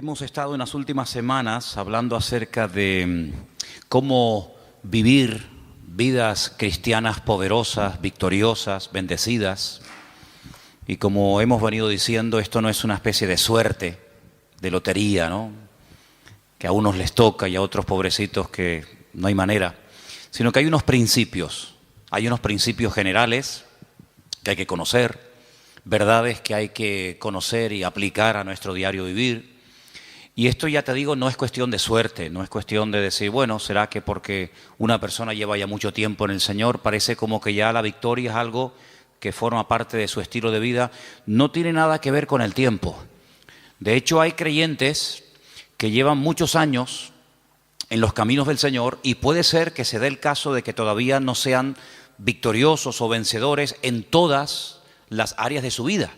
Hemos estado en las últimas semanas hablando acerca de cómo vivir vidas cristianas poderosas, victoriosas, bendecidas. Y como hemos venido diciendo, esto no es una especie de suerte, de lotería, ¿no? Que a unos les toca y a otros pobrecitos que no hay manera. Sino que hay unos principios generales que hay que conocer, verdades que hay que conocer y aplicar a nuestro diario vivir. Y esto, ya te digo, no es cuestión de suerte, no es cuestión de decir, bueno, será que porque una persona lleva ya mucho tiempo en el Señor, parece como que ya la victoria es algo que forma parte de su estilo de vida. No tiene nada que ver con el tiempo. De hecho, hay creyentes que llevan muchos años en los caminos del Señor y puede ser que se dé el caso de que todavía no sean victoriosos o vencedores en todas las áreas de su vida.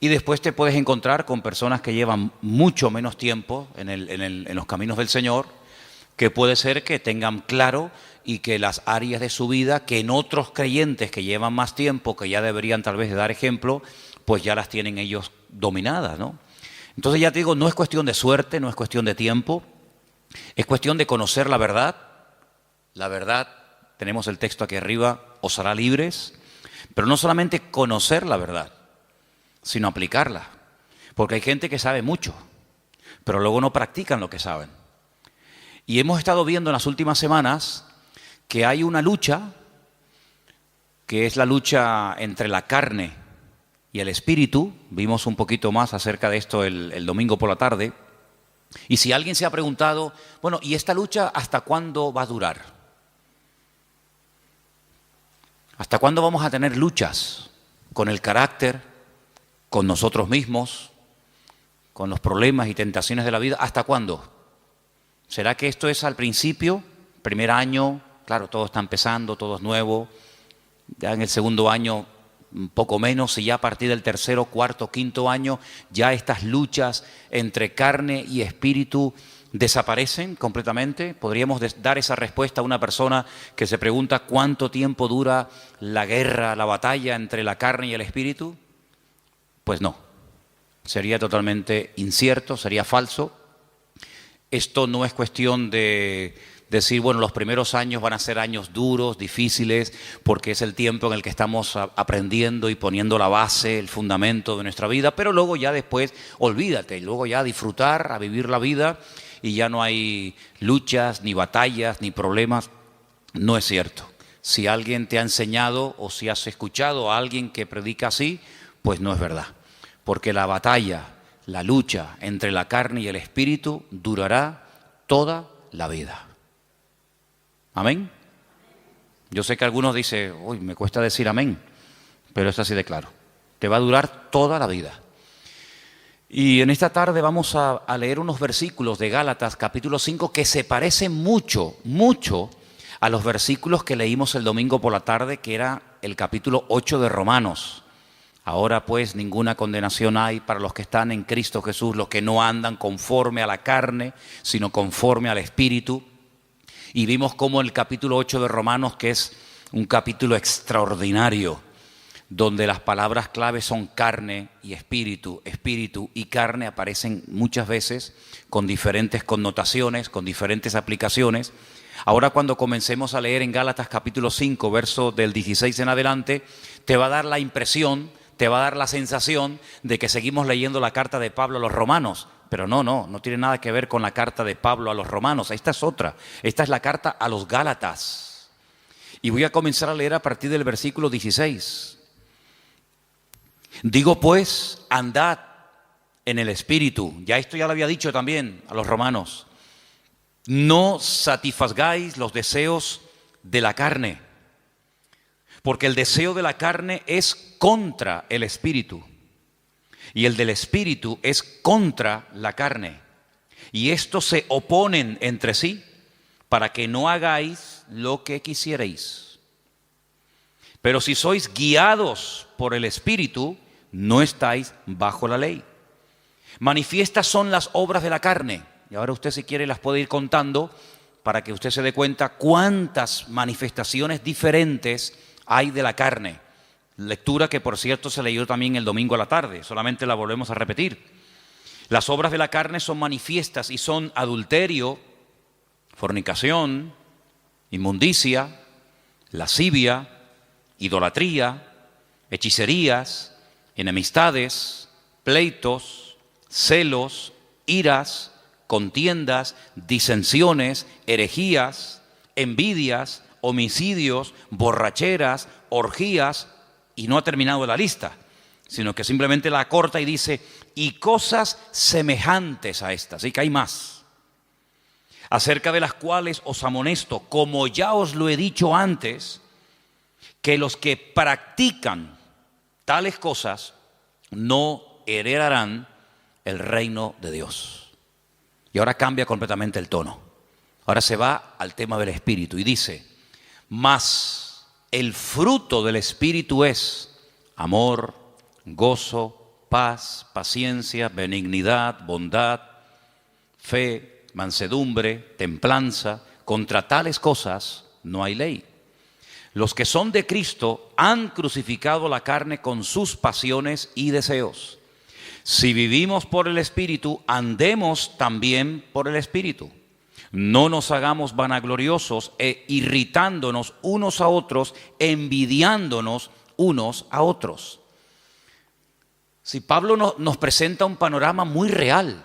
Y después te puedes encontrar con personas que llevan mucho menos tiempo en los caminos del Señor, que puede ser que tengan claro y que las áreas de su vida que en otros creyentes que llevan más tiempo, que ya deberían tal vez de dar ejemplo, pues ya las tienen ellos dominadas, ¿no? Entonces ya te digo, no es cuestión de suerte, no es cuestión de tiempo, es cuestión de conocer la verdad. La verdad, tenemos el texto aquí arriba, os hará libres, pero no solamente conocer la verdad, sino aplicarla. Porque hay gente que sabe mucho, pero luego no practican lo que saben. Y hemos estado viendo en las últimas semanas que hay una lucha, que es la lucha entre la carne y el espíritu. Vimos un poquito más acerca de esto el domingo por la tarde. Y si alguien se ha preguntado, bueno, ¿y esta lucha hasta cuándo va a durar? ¿Hasta cuándo vamos a tener luchas con el carácter, con nosotros mismos, con los problemas y tentaciones de la vida? ¿Hasta cuándo? ¿Será que esto es al principio, primer año? Claro, todo está empezando, todo es nuevo. Ya en el segundo año, un poco menos, y ya a partir del tercero, cuarto, quinto año, ya estas luchas entre carne y espíritu desaparecen completamente. ¿Podríamos dar esa respuesta a una persona que se pregunta cuánto tiempo dura la guerra, la batalla entre la carne y el espíritu? Pues no, sería totalmente incierto, sería falso. Esto no es cuestión de decir, bueno, los primeros años van a ser años duros, difíciles, porque es el tiempo en el que estamos aprendiendo y poniendo la base, el fundamento de nuestra vida, pero luego ya después, olvídate, luego ya a disfrutar, a vivir la vida y ya no hay luchas, ni batallas, ni problemas. No es cierto. Si alguien te ha enseñado o si has escuchado a alguien que predica así, pues no es verdad, porque la batalla, la lucha entre la carne y el espíritu durará toda la vida. ¿Amén? Yo sé que algunos dicen, uy, me cuesta decir amén, pero es así de claro, te va a durar toda la vida. Y en esta tarde vamos a leer unos versículos de Gálatas capítulo 5 que se parecen mucho, mucho a los versículos que leímos el domingo por la tarde, que era el capítulo 8 de Romanos. Ahora pues ninguna condenación hay para los que están en Cristo Jesús, los que no andan conforme a la carne, sino conforme al Espíritu. Y vimos cómo el capítulo 8 de Romanos, que es un capítulo extraordinario, donde las palabras claves son carne y espíritu, espíritu y carne, aparecen muchas veces con diferentes connotaciones, con diferentes aplicaciones. Ahora cuando comencemos a leer en Gálatas capítulo 5, verso del 16 en adelante, te va a dar la impresión, te va a dar la sensación de que seguimos leyendo la carta de Pablo a los romanos, pero no tiene nada que ver con la carta de Pablo a los romanos. Esta es otra, esta es la carta a los Gálatas. Y voy a comenzar a leer a partir del versículo 16. Digo pues, andad en el Espíritu. Ya esto ya lo había dicho también a los romanos. No satisfagáis los deseos de la carne, porque el deseo de la carne es contra el Espíritu, y el del Espíritu es contra la carne. Y estos se oponen entre sí, para que no hagáis lo que quisierais. Pero si sois guiados por el Espíritu, no estáis bajo la ley. Manifiestas son las obras de la carne. Y ahora usted, si quiere, las puede ir contando para que usted se dé cuenta cuántas manifestaciones diferentes hay de la carne. Lectura que, por cierto, se leyó también el domingo a la tarde, solamente la volvemos a repetir. Las obras de la carne son manifiestas y son adulterio, fornicación, inmundicia, lascivia, idolatría, hechicerías, enemistades, pleitos, celos, iras, contiendas, disensiones, herejías, envidias, homicidios, borracheras, orgías, y no ha terminado la lista, sino que simplemente la acorta y dice, y cosas semejantes a estas, y que hay más, acerca de las cuales os amonesto, como ya os lo he dicho antes, que los que practican tales cosas no heredarán el reino de Dios. Y ahora cambia completamente el tono. Ahora se va al tema del Espíritu y dice, mas el fruto del Espíritu es amor, gozo, paz, paciencia, benignidad, bondad, fe, mansedumbre, templanza. Contra tales cosas no hay ley. Los que son de Cristo han crucificado la carne con sus pasiones y deseos. Si vivimos por el Espíritu, andemos también por el Espíritu. No nos hagamos vanagloriosos e irritándonos unos a otros, envidiándonos unos a otros. Si Pablo nos presenta un panorama muy real.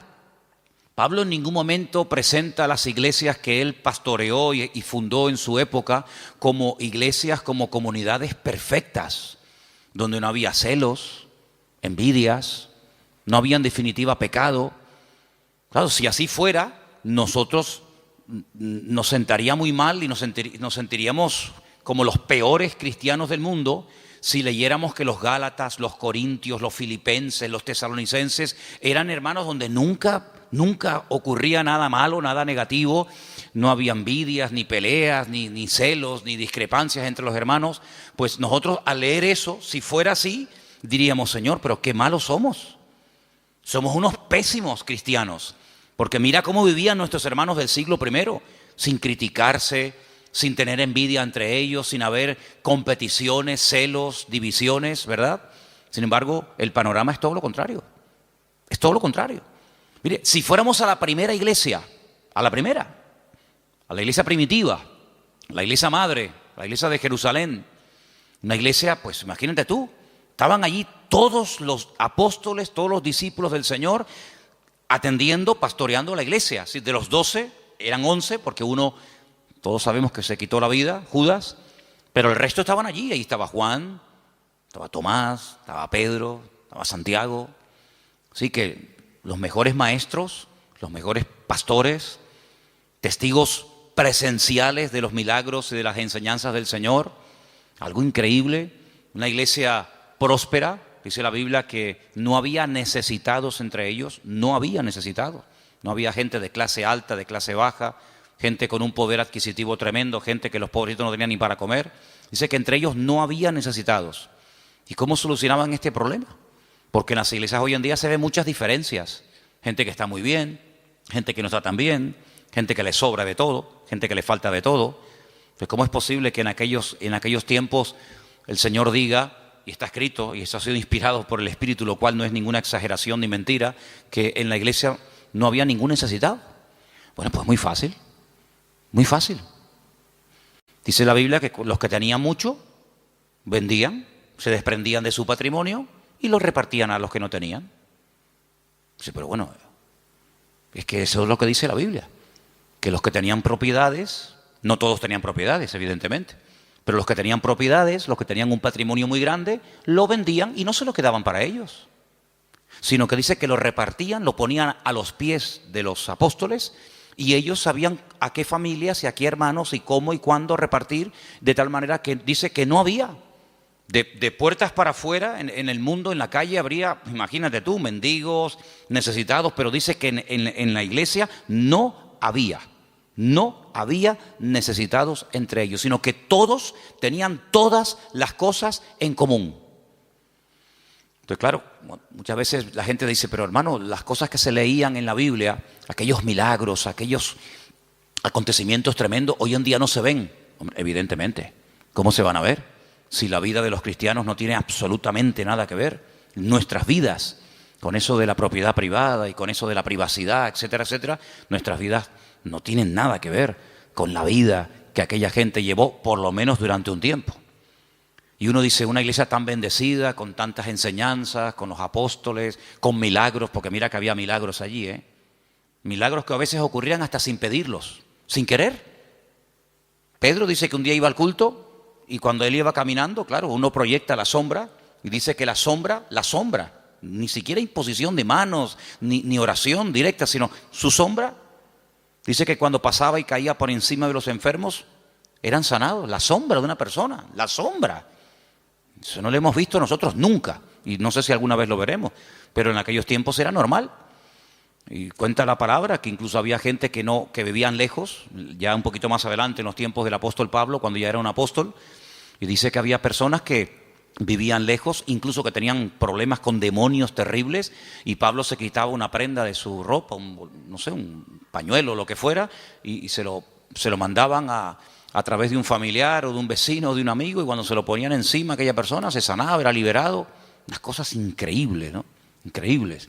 Pablo en ningún momento presenta las iglesias que él pastoreó y fundó en su época como iglesias, como comunidades perfectas, donde no había celos, envidias, no había en definitiva pecado. Claro, si así fuera, nosotros nos sentaría muy mal y nos sentiríamos como los peores cristianos del mundo si leyéramos que los Gálatas, los Corintios, los Filipenses, los Tesalonicenses eran hermanos donde nunca ocurría nada malo, nada negativo, no había envidias, ni peleas, ni celos, ni discrepancias entre los hermanos. Pues nosotros al leer eso, si fuera así, diríamos, Señor, pero qué malos somos. Somos unos pésimos cristianos, porque mira cómo vivían nuestros hermanos del siglo I, sin criticarse, sin tener envidia entre ellos, sin haber competiciones, celos, divisiones, ¿verdad? Sin embargo, el panorama es todo lo contrario. Es todo lo contrario. Mire, si fuéramos a la primera iglesia, a la iglesia primitiva, la iglesia madre, la iglesia de Jerusalén, una iglesia, pues imagínate tú, estaban allí todos los apóstoles, todos los discípulos del Señor, atendiendo, pastoreando la iglesia. De los 12, eran 11, porque uno, todos sabemos que se quitó la vida, Judas, pero el resto estaban allí. Ahí estaba Juan, estaba Tomás, estaba Pedro, estaba Santiago. Así que los mejores maestros, los mejores pastores, testigos presenciales de los milagros y de las enseñanzas del Señor. Algo increíble, una iglesia próspera. Dice la Biblia que no había necesitados entre ellos, no había necesitados. No había gente de clase alta, de clase baja, gente con un poder adquisitivo tremendo, gente que los pobrecitos no tenían ni para comer. Dice que entre ellos no había necesitados. ¿Y cómo solucionaban este problema? Porque en las iglesias hoy en día se ven muchas diferencias. Gente que está muy bien, gente que no está tan bien, gente que le sobra de todo, gente que le falta de todo. Pues ¿cómo es posible que en aquellos tiempos el Señor diga, y está escrito, y esto ha sido inspirado por el Espíritu, lo cual no es ninguna exageración ni mentira, que en la iglesia no había ningún necesitado? Bueno, pues muy fácil, muy fácil. Dice la Biblia que los que tenían mucho vendían, se desprendían de su patrimonio y lo repartían a los que no tenían. Sí, pero bueno, es que eso es lo que dice la Biblia, que los que tenían propiedades, no todos tenían propiedades, evidentemente, pero los que tenían propiedades, los que tenían un patrimonio muy grande, lo vendían y no se lo quedaban para ellos, sino que dice que lo repartían, lo ponían a los pies de los apóstoles y ellos sabían a qué familias y a qué hermanos y cómo y cuándo repartir, de tal manera que dice que no había. De puertas para afuera, en el mundo, en la calle, habría, imagínate tú, mendigos, necesitados, pero dice que en la iglesia no había necesitados entre ellos, sino que todos tenían todas las cosas en común. Entonces, claro, muchas veces la gente dice, pero hermano, las cosas que se leían en la Biblia, aquellos milagros, aquellos acontecimientos tremendos, hoy en día no se ven. Hombre, evidentemente, ¿cómo se van a ver? Si la vida de los cristianos no tiene absolutamente nada que ver, nuestras vidas con eso de la propiedad privada y con eso de la privacidad, etcétera, etcétera, nuestras vidas no tienen nada que ver con la vida que aquella gente llevó, por lo menos durante un tiempo. Y uno dice, una iglesia tan bendecida, con tantas enseñanzas, con los apóstoles, con milagros, porque mira que había milagros allí, milagros que a veces ocurrían hasta sin pedirlos, sin querer. Pedro dice que un día iba al culto y cuando él iba caminando, claro, uno proyecta la sombra y dice que la sombra, ni siquiera imposición de manos, ni oración directa, sino su sombra, dice que cuando pasaba y caía por encima de los enfermos, eran sanados, la sombra de una persona, la sombra. Eso no lo hemos visto nosotros nunca, y no sé si alguna vez lo veremos, pero en aquellos tiempos era normal. Y cuenta la palabra que incluso había gente que vivían lejos, ya un poquito más adelante en los tiempos del apóstol Pablo, cuando ya era un apóstol, y dice que había personas que vivían lejos, incluso que tenían problemas con demonios terribles, y Pablo se quitaba una prenda de su ropa, un pañuelo o lo que fuera, y se lo mandaban a través de un familiar o de un vecino o de un amigo, y cuando se lo ponían encima aquella persona se sanaba, era liberado. Unas cosas increíbles, ¿no? Increíbles.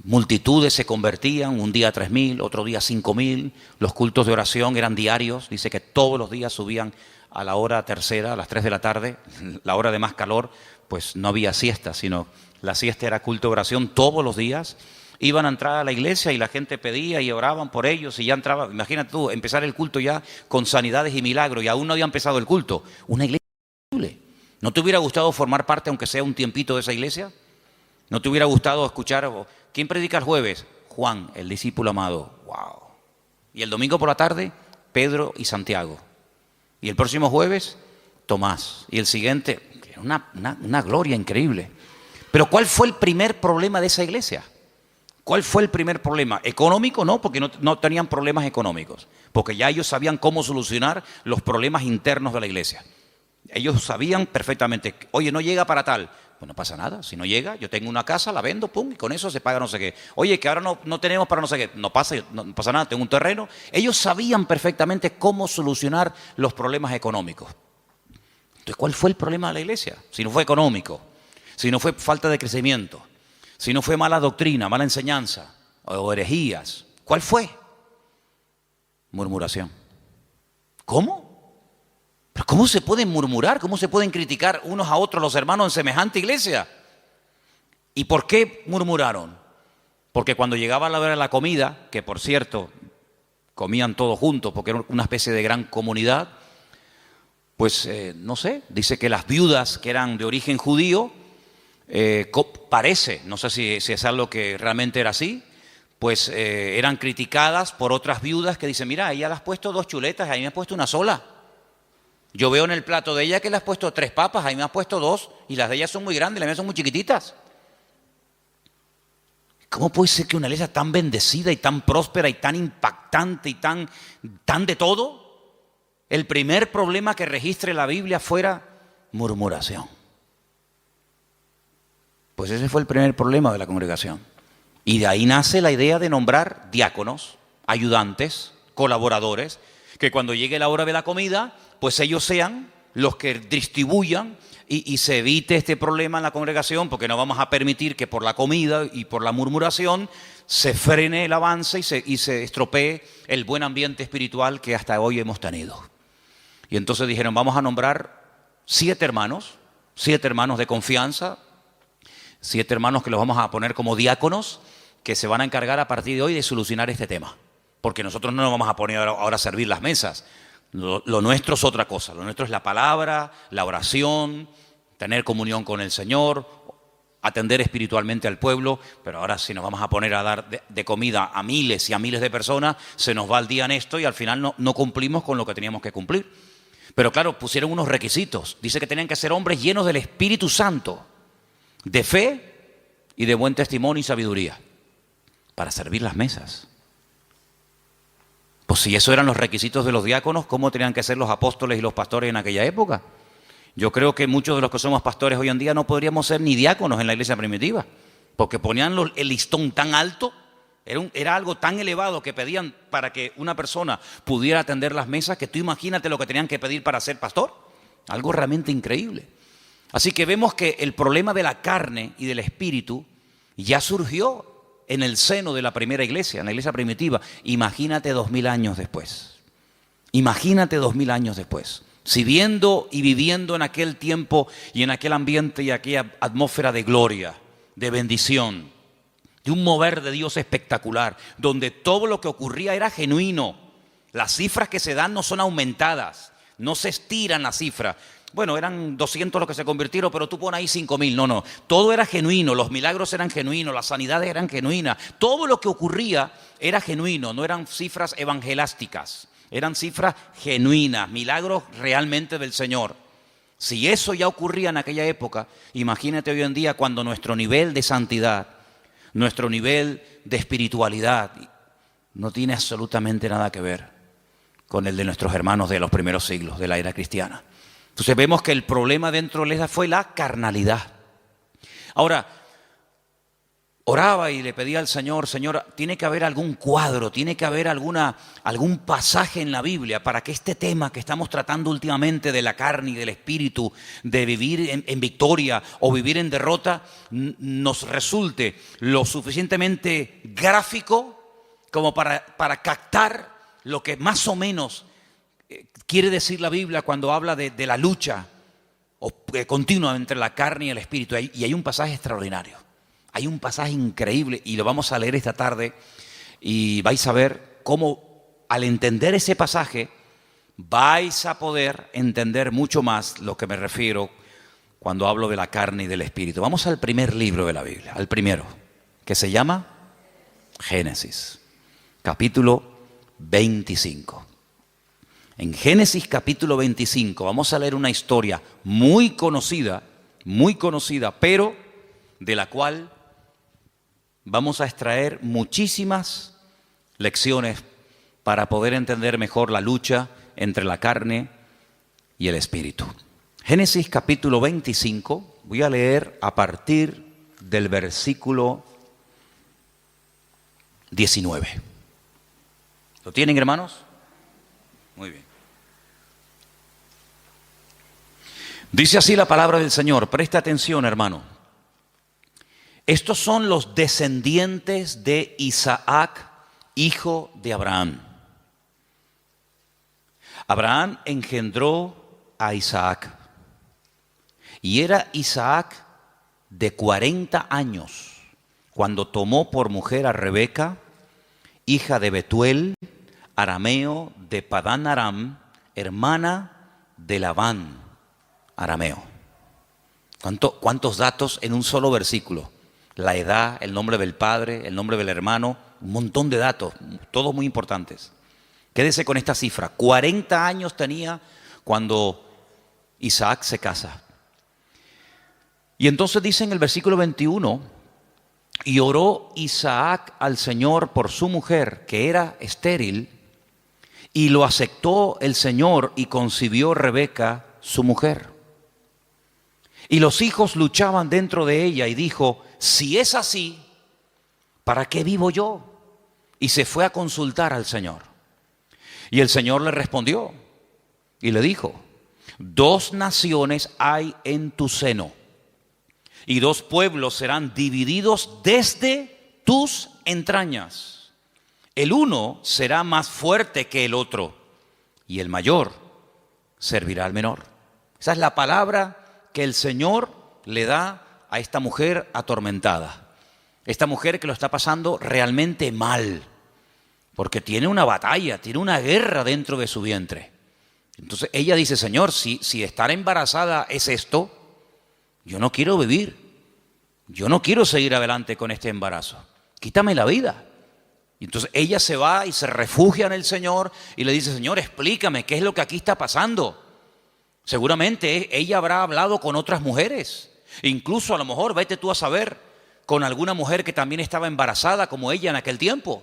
Multitudes se convertían, un día 3.000, otro día 5.000, los cultos de oración eran diarios, dice que todos los días subían a la hora tercera, a las 3 de la tarde, la hora de más calor, pues no había siesta, sino la siesta era culto de oración todos los días. Iban a entrar a la iglesia y la gente pedía y oraban por ellos y ya entraba, imagínate tú, empezar el culto ya con sanidades y milagros y aún no había empezado el culto. Una iglesia increíble. ¿No te hubiera gustado formar parte, aunque sea un tiempito, de esa iglesia? ¿No te hubiera gustado escuchar? ¿Quién predica el jueves? Juan, el discípulo amado. ¡Wow! Y el domingo por la tarde, Pedro y Santiago. Y el próximo jueves, Tomás. Y el siguiente, una gloria increíble. Pero ¿cuál fue el primer problema de esa iglesia? ¿Cuál fue el primer problema? ¿Económico? No, porque no tenían problemas económicos. Porque ya ellos sabían cómo solucionar los problemas internos de la iglesia. Ellos sabían perfectamente, oye, no llega para tal. Pues no pasa nada, si no llega, yo tengo una casa, la vendo, pum, y con eso se paga no sé qué. Oye, que ahora no tenemos para no sé qué. No pasa nada, tengo un terreno. Ellos sabían perfectamente cómo solucionar los problemas económicos. Entonces, ¿cuál fue el problema de la iglesia? Si no fue económico, si no fue falta de crecimiento, si no fue mala doctrina, mala enseñanza o herejías, ¿cuál fue? Murmuración. ¿Cómo? ¿Pero cómo se pueden murmurar? ¿Cómo se pueden criticar unos a otros los hermanos en semejante iglesia? ¿Y por qué murmuraron? Porque cuando llegaba la hora de la comida, que por cierto, comían todos juntos porque era una especie de gran comunidad, pues no sé, dice que las viudas que eran de origen judío, parece, no sé si es algo que realmente era así, pues eran criticadas por otras viudas que dicen, mira, a ella le has puesto 2 chuletas, a mí me has puesto una sola. Yo veo en el plato de ella que le has puesto 3 papas, a mí me has puesto 2, y las de ella son muy grandes, las mías son muy chiquititas. ¿Cómo puede ser que una iglesia tan bendecida y tan próspera y tan impactante y tan de todo, el primer problema que registre la Biblia fuera murmuración? Pues ese fue el primer problema de la congregación. Y de ahí nace la idea de nombrar diáconos, ayudantes, colaboradores, que cuando llegue la hora de la comida, pues ellos sean los que distribuyan y se evite este problema en la congregación, porque no vamos a permitir que por la comida y por la murmuración se frene el avance y se estropee el buen ambiente espiritual que hasta hoy hemos tenido. Y entonces dijeron, vamos a nombrar 7 hermanos de confianza, 7 hermanos que los vamos a poner como diáconos, que se van a encargar a partir de hoy de solucionar este tema. Porque nosotros no nos vamos a poner ahora a servir las mesas. Lo nuestro es otra cosa. Lo nuestro es la palabra, la oración, tener comunión con el Señor, atender espiritualmente al pueblo. Pero ahora si nos vamos a poner a dar de comida a miles y a miles de personas, se nos va el día en esto y al final no cumplimos con lo que teníamos que cumplir. Pero claro, pusieron unos requisitos. Dice que tenían que ser hombres llenos del Espíritu Santo, de fe y de buen testimonio y sabiduría, para servir las mesas. Pues si esos eran los requisitos de los diáconos, ¿cómo tenían que ser los apóstoles y los pastores en aquella época? Yo creo que muchos de los que somos pastores hoy en día no podríamos ser ni diáconos en la iglesia primitiva, porque ponían el listón tan alto, era algo tan elevado que pedían para que una persona pudiera atender las mesas, que tú imagínate lo que tenían que pedir para ser pastor. Algo realmente increíble. Así que vemos que el problema de la carne y del espíritu Ya surgió en el seno de la primera iglesia, en la iglesia primitiva. Imagínate 2000 años después. Imagínate 2000 años después. Si viendo y viviendo en aquel tiempo y en aquel ambiente y aquella atmósfera de gloria, de bendición, de un mover de Dios espectacular, donde todo lo que ocurría era genuino. Las cifras que se dan no son aumentadas, no se estiran las cifras. Bueno, eran 200 los que se convirtieron, pero tú pones ahí 5000. No. Todo era genuino, los milagros eran genuinos, las sanidades eran genuinas. Todo lo que ocurría era genuino, no eran cifras evangelásticas. Eran cifras genuinas, milagros realmente del Señor. Si eso ya ocurría en aquella época, imagínate hoy en día cuando nuestro nivel de santidad, nuestro nivel de espiritualidad no tiene absolutamente nada que ver con el de nuestros hermanos de los primeros siglos de la era cristiana. Entonces vemos que el problema dentro de la iglesia fue la carnalidad. Ahora, oraba y le pedía al Señor, Señor, tiene que haber algún cuadro, tiene que haber algún pasaje en la Biblia para que este tema que estamos tratando últimamente de la carne y del espíritu, de vivir en victoria o vivir en derrota, nos resulte lo suficientemente gráfico como para captar lo que más o menos quiere decir la Biblia cuando habla de la lucha continua entre la carne y el espíritu. Y hay un pasaje extraordinario. Hay un pasaje increíble y lo vamos a leer esta tarde y vais a ver cómo al entender ese pasaje vais a poder entender mucho más lo que me refiero cuando hablo de la carne y del espíritu. Vamos al primer libro de la Biblia, al primero, que se llama Génesis, capítulo 25. En Génesis capítulo 25 vamos a leer una historia muy conocida, pero de la cual vamos a extraer muchísimas lecciones para poder entender mejor la lucha entre la carne y el espíritu. Génesis capítulo 25, voy a leer a partir del versículo 19. ¿Lo tienen, hermanos? Muy bien. Dice así la palabra del Señor, presta atención, hermano. Estos son los descendientes de Isaac, hijo de Abraham. Abraham engendró a Isaac. Y era Isaac de 40 años cuando tomó por mujer a Rebeca, hija de Betuel, arameo de Padán Aram, hermana de Labán, arameo. ¿Cuántos datos en un solo versículo? La edad, el nombre del padre, el nombre del hermano, un montón de datos, todos muy importantes. Quédese con esta cifra, 40 años tenía cuando Isaac se casa. Y entonces dice en el versículo 21, y oró Isaac al Señor por su mujer, que era estéril, y lo aceptó el Señor y concibió Rebeca, su mujer. Y los hijos luchaban dentro de ella y dijo, si es así, ¿para qué vivo yo? Y se fue a consultar al Señor. Y el Señor le respondió y le dijo, 2 naciones hay en tu seno y 2 pueblos serán divididos desde tus entrañas. El uno será más fuerte que el otro y el mayor servirá al menor. Esa es la palabra que el Señor le da a esta mujer atormentada. Esta mujer que lo está pasando realmente mal, porque tiene una batalla, tiene una guerra dentro de su vientre. Entonces ella dice, Señor, si estar embarazada es esto, yo no quiero vivir, yo no quiero seguir adelante con este embarazo, quítame la vida. Y entonces ella se va y se refugia en el Señor y le dice, Señor, explícame qué es lo que aquí está pasando. Seguramente ella habrá hablado con otras mujeres, incluso a lo mejor, vete tú a saber, con alguna mujer que también estaba embarazada como ella en aquel tiempo.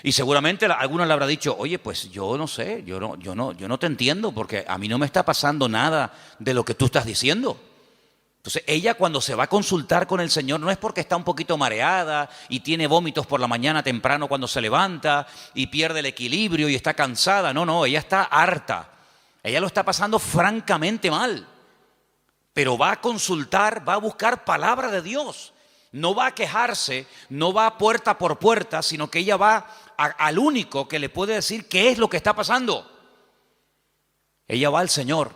Y seguramente alguna le habrá dicho, oye, pues yo no sé, yo no te entiendo porque a mí no me está pasando nada de lo que tú estás diciendo. Entonces ella cuando se va a consultar con el Señor no es porque está un poquito mareada y tiene vómitos por la mañana temprano cuando se levanta y pierde el equilibrio y está cansada. No, ella está harta. Ella lo está pasando francamente mal. Pero va a consultar, va a buscar palabra de Dios. no va a quejarse, no va puerta por puerta, sino que ella va al único que le puede decir qué es lo que está pasando. Ella va al Señor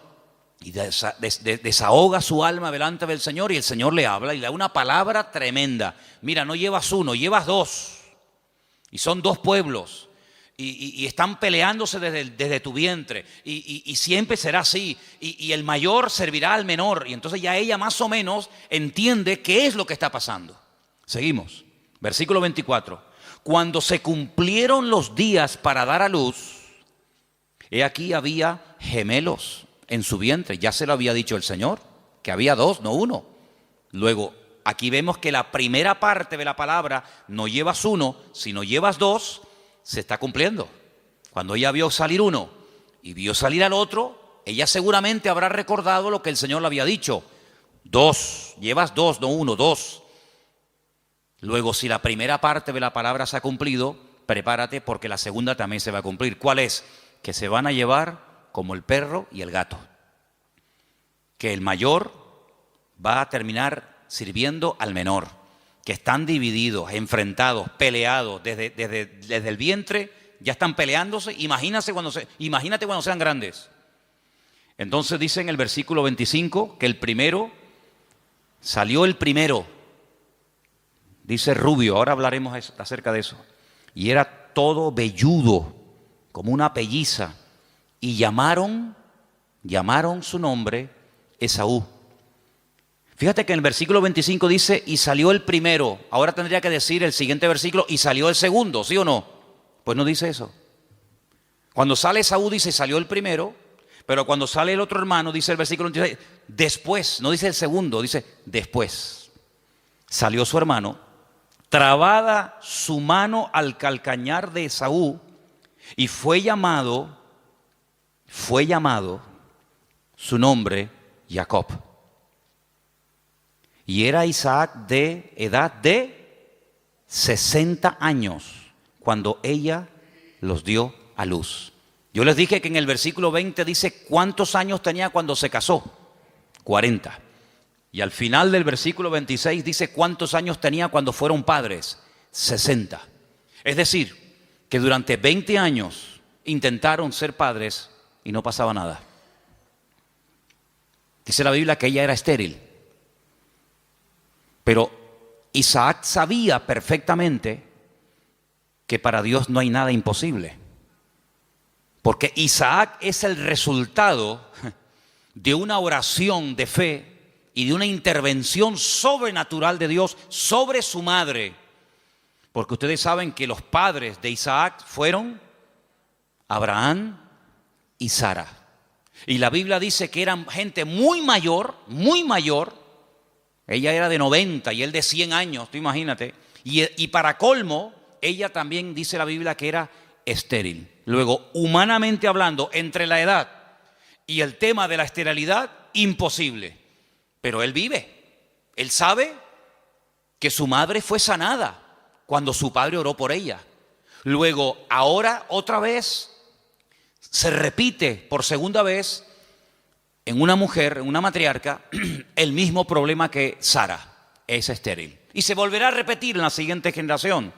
y desahoga su alma delante del Señor, y el Señor le habla y le da una palabra tremenda. Mira, no llevas uno, llevas dos. Y son dos pueblos. Y están peleándose desde tu vientre. Y siempre será así. Y el mayor servirá al menor. Y entonces ya ella más o menos entiende qué es lo que está pasando. Seguimos. Versículo 24. Cuando se cumplieron los días para dar a luz, he aquí había gemelos en su vientre. Ya se lo había dicho el Señor, que había dos, no uno. Luego, aquí vemos que la primera parte de la palabra, no llevas uno, sino llevas dos, se está cumpliendo. Cuando ella vio salir uno y vio salir al otro, ella seguramente habrá recordado lo que el Señor le había dicho. Dos, llevas dos, no uno, dos. Luego, si la primera parte de la palabra se ha cumplido, prepárate porque la segunda también se va a cumplir. ¿Cuál es? Que se van a llevar como el perro y el gato. Que el mayor va a terminar sirviendo al menor. Que están divididos, enfrentados, peleados desde el vientre, ya están peleándose. Imagínate cuando sean grandes. Entonces dice en el versículo 25 que salió el primero. Dice rubio, ahora hablaremos acerca de eso. Y era todo velludo, como una pelliza. Y llamaron su nombre Esaú. Fíjate que en el versículo 25 dice, y salió el primero. Ahora tendría que decir el siguiente versículo, y salió el segundo, ¿sí o no? Pues no dice eso. Cuando sale Esaú dice, salió el primero, pero cuando sale el otro hermano, dice el versículo 26, después, no dice el segundo, dice después. Salió su hermano, trabada su mano al calcañar de Esaú, y fue llamado su nombre Jacob. Y era Isaac de edad de 60 años cuando ella los dio a luz. Yo les dije que en el versículo 20 dice cuántos años tenía cuando se casó. 40. Y al final del versículo 26 dice cuántos años tenía cuando fueron padres. 60. Es decir, que durante 20 años intentaron ser padres y no pasaba nada. Dice la Biblia que ella era estéril. Pero Isaac sabía perfectamente que para Dios no hay nada imposible. Porque Isaac es el resultado de una oración de fe y de una intervención sobrenatural de Dios sobre su madre. Porque ustedes saben que los padres de Isaac fueron Abraham y Sara. Y la Biblia dice que eran gente muy mayor. Ella era de 90 y él de 100 años, tú imagínate. Y para colmo, ella también dice la Biblia que era estéril. Luego, humanamente hablando, entre la edad y el tema de la esterilidad, imposible. Pero él vive. Él sabe que su madre fue sanada cuando su padre oró por ella. Luego, ahora otra vez, se repite por segunda vez en una mujer, en una matriarca, el mismo problema que Sara, es estéril. Y se volverá a repetir en la siguiente generación,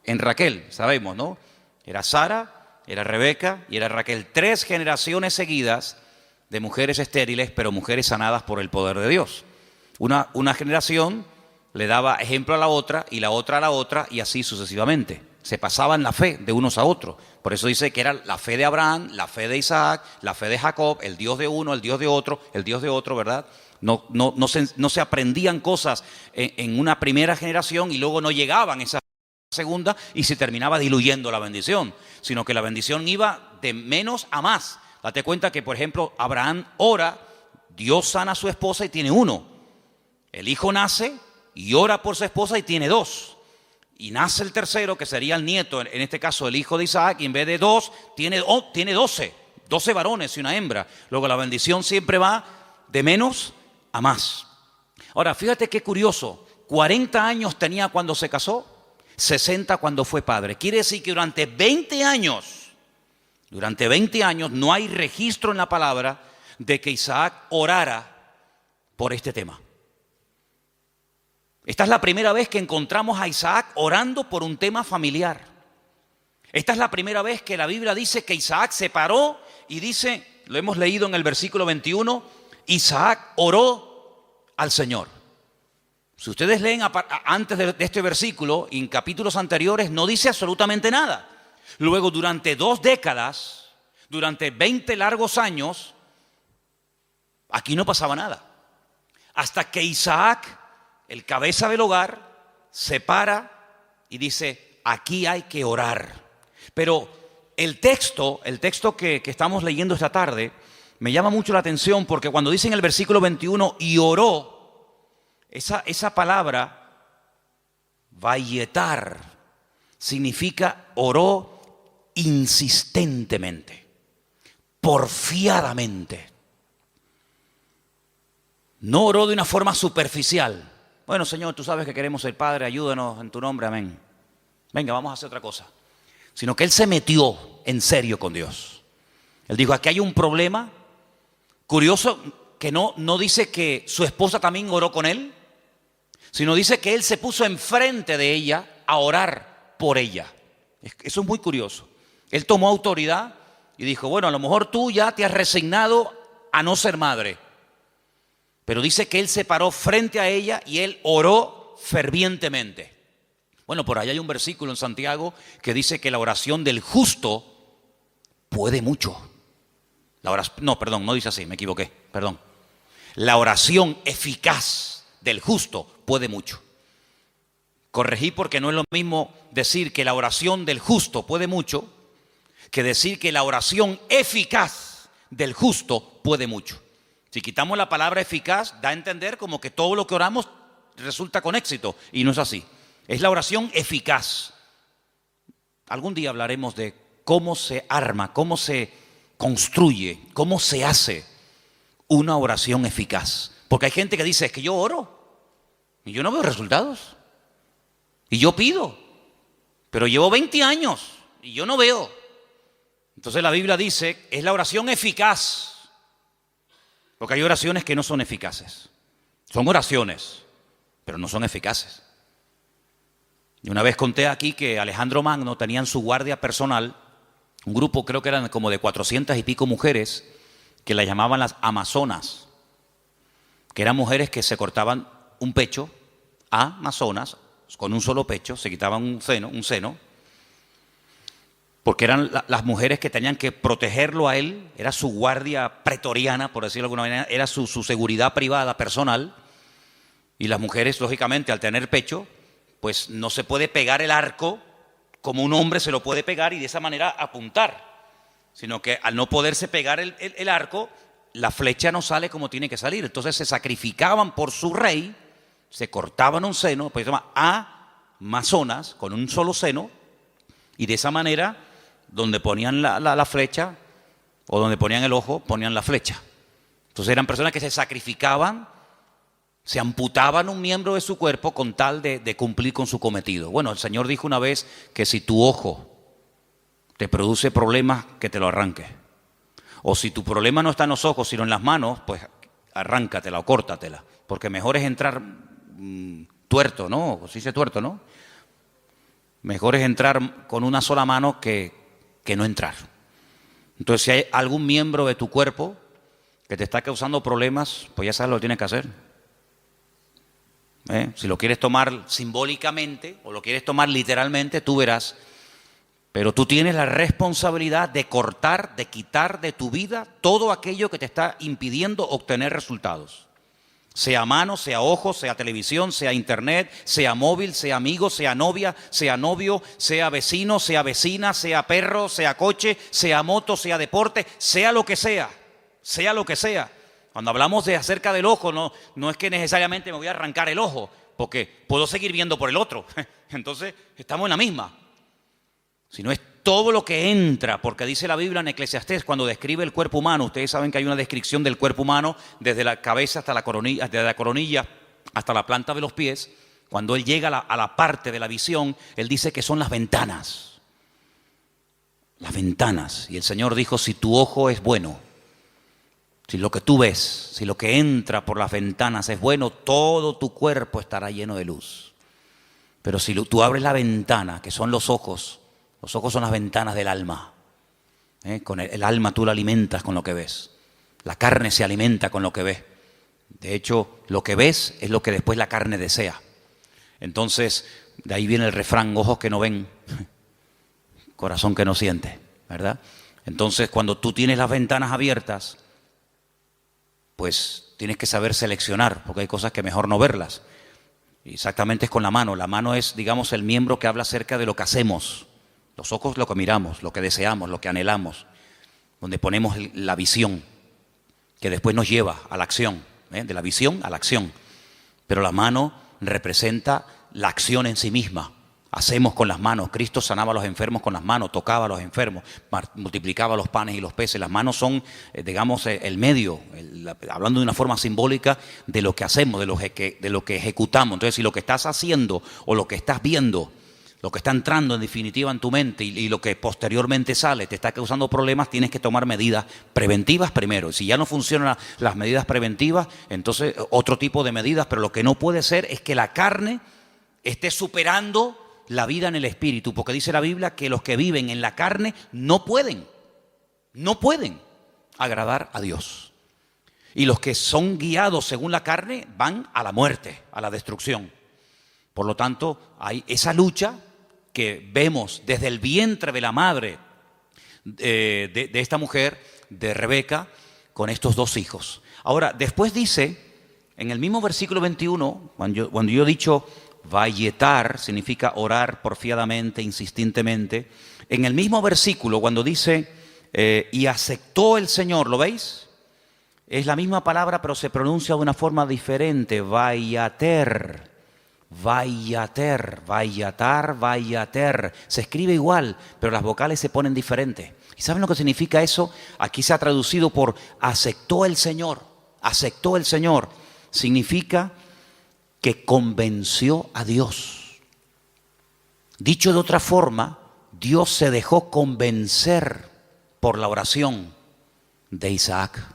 en Raquel, sabemos, ¿no? Era Sara, era Rebeca y era Raquel. 3 generaciones seguidas de mujeres estériles, pero mujeres sanadas por el poder de Dios. Una generación le daba ejemplo a la otra y la otra a la otra y así sucesivamente. Se pasaban la fe de unos a otros. Por eso dice que era la fe de Abraham, la fe de Isaac, la fe de Jacob, el Dios de uno, el Dios de otro, ¿verdad? No se aprendían cosas en una primera generación y luego no llegaban esa segunda y se terminaba diluyendo la bendición, sino que la bendición iba de menos a más. Date cuenta que, por ejemplo, Abraham ora, Dios sana a su esposa y tiene 1. El hijo nace y ora por su esposa y tiene 2. Y nace el tercero, que sería el nieto, en este caso el hijo de Isaac, y en vez de 2, tiene 12 varones y una hembra. Luego la bendición siempre va de menos a más. Ahora, fíjate qué curioso, 40 años tenía cuando se casó, 60 cuando fue padre. Quiere decir que durante 20 años no hay registro en la palabra de que Isaac orara por este tema. Esta es la primera vez que encontramos a Isaac orando por un tema familiar. Esta es la primera vez que la Biblia dice que Isaac se paró y dice, lo hemos leído en el versículo 21, Isaac oró al Señor. Si ustedes leen antes de este versículo, en capítulos anteriores, no dice absolutamente nada. Luego, durante 2 décadas, durante 20 largos años, aquí no pasaba nada. Hasta que Isaac, el cabeza del hogar, se para y dice, aquí hay que orar. Pero el texto que estamos leyendo esta tarde me llama mucho la atención porque cuando dice en el versículo 21, y oró, esa palabra, vayetar, significa oró insistentemente, porfiadamente. No oró de una forma superficial. Bueno, Señor, tú sabes que queremos ser Padre, ayúdanos en tu nombre, amén. Venga, vamos a hacer otra cosa. Sino que él se metió en serio con Dios. Él dijo, aquí hay un problema. Curioso que no dice que su esposa también oró con él, sino dice que él se puso enfrente de ella a orar por ella. Eso es muy curioso. Él tomó autoridad y dijo, bueno, a lo mejor tú ya te has resignado a no ser madre. Pero dice que él se paró frente a ella y él oró fervientemente. Bueno, por ahí hay un versículo en Santiago que dice que la oración del justo puede mucho. No dice así, me equivoqué, perdón. La oración eficaz del justo puede mucho. Corregí porque no es lo mismo decir que la oración del justo puede mucho que decir que la oración eficaz del justo puede mucho. Si quitamos la palabra eficaz, da a entender como que todo lo que oramos resulta con éxito, y no es así. Es la oración eficaz. Algún día hablaremos de cómo se arma, cómo se construye, cómo se hace una oración eficaz. Porque hay gente que dice, es que yo oro y yo no veo resultados. Y yo pido, pero llevo 20 años y yo no veo. Entonces la Biblia dice, es la oración eficaz. Porque hay oraciones que no son eficaces. Son oraciones, pero no son eficaces. Y una vez conté aquí que Alejandro Magno tenía en su guardia personal un grupo, creo que eran como de 400 y pico mujeres, que la llamaban las amazonas, que eran mujeres que se cortaban un pecho, amazonas, con un solo pecho, se quitaban un seno, porque eran las mujeres que tenían que protegerlo a él, era su guardia pretoriana, por decirlo de alguna manera, era su seguridad privada, personal, y las mujeres, lógicamente, al tener pecho, pues no se puede pegar el arco como un hombre se lo puede pegar y de esa manera apuntar, sino que al no poderse pegar el arco, la flecha no sale como tiene que salir. Entonces se sacrificaban por su rey, se cortaban un seno, pues se llama amazonas, con un solo seno, y de esa manera, donde ponían la flecha, o donde ponían el ojo, ponían la flecha. Entonces eran personas que se sacrificaban, se amputaban un miembro de su cuerpo con tal de cumplir con su cometido. Bueno, el Señor dijo una vez que si tu ojo te produce problemas, que te lo arranques. O si tu problema no está en los ojos, sino en las manos, pues arráncatela o córtatela. Porque mejor es entrar tuerto, ¿no? Se dice tuerto, ¿no? Mejor es entrar con una sola mano que no entrar. Entonces, si hay algún miembro de tu cuerpo que te está causando problemas, pues ya sabes lo que tienes que hacer. Si lo quieres tomar simbólicamente o lo quieres tomar literalmente, tú verás. Pero tú tienes la responsabilidad de cortar, de quitar de tu vida todo aquello que te está impidiendo obtener resultados. Sea mano, sea ojo, sea televisión, sea internet, sea móvil, sea amigo, sea novia, sea novio, sea vecino, sea vecina, sea perro, sea coche, sea moto, sea deporte, sea lo que sea, sea lo que sea. Cuando hablamos de acerca del ojo, no es que necesariamente me voy a arrancar el ojo, porque puedo seguir viendo por el otro. Entonces, estamos en la misma. Sino es todo lo que entra, porque dice la Biblia en Eclesiastés, cuando describe el cuerpo humano, ustedes saben que hay una descripción del cuerpo humano desde la cabeza hasta la coronilla, desde la coronilla hasta la planta de los pies. Cuando él llega a la parte de la visión, él dice que son las ventanas. Las ventanas. Y el Señor dijo, si tu ojo es bueno, Si lo que tú ves, si lo que entra por las ventanas es bueno, todo tu cuerpo estará lleno de luz. Pero si tú abres la ventana, que son los ojos son las ventanas del alma. Con el alma tú la alimentas con lo que ves. La carne se alimenta con lo que ves. De hecho, lo que ves es lo que después la carne desea. Entonces, de ahí viene el refrán, ojos que no ven, corazón que no siente, ¿verdad? Entonces, cuando tú tienes las ventanas abiertas, pues tienes que saber seleccionar, porque hay cosas que mejor no verlas. Y exactamente es con la mano. La mano es, digamos, el miembro que habla acerca de lo que hacemos. Los ojos lo que miramos, lo que deseamos, lo que anhelamos, donde ponemos la visión, que después nos lleva a la acción, de la visión a la acción. Pero la mano representa la acción en sí misma. Hacemos con las manos. Cristo sanaba a los enfermos con las manos, tocaba a los enfermos, multiplicaba los panes y los peces. Las manos son, digamos, el medio, hablando de una forma simbólica, de lo que hacemos, de lo que ejecutamos. Entonces, si lo que estás haciendo o lo que estás viendo, lo que está entrando en definitiva en tu mente y lo que posteriormente sale te está causando problemas, tienes que tomar medidas preventivas primero. Si ya no funcionan las medidas preventivas, entonces otro tipo de medidas, pero lo que no puede ser es que la carne esté superando la vida en el espíritu, porque dice la Biblia que los que viven en la carne no pueden agradar a Dios. Y los que son guiados según la carne van a la muerte, a la destrucción. Por lo tanto, hay esa lucha que vemos desde el vientre de la madre de esta mujer, de Rebeca, con estos dos hijos. Ahora, después dice, en el mismo versículo 21, cuando yo he dicho vayetar, significa orar porfiadamente, insistentemente. En el mismo versículo, cuando dice, y aceptó el Señor, ¿lo veis? Es la misma palabra, pero se pronuncia de una forma diferente, vayater. Vayater, vayatar, vayater. Se escribe igual, pero las vocales se ponen diferentes. ¿Y saben lo que significa eso? Aquí se ha traducido por aceptó el Señor. Aceptó el Señor. Significa que convenció a Dios. Dicho de otra forma, Dios se dejó convencer por la oración de Isaac.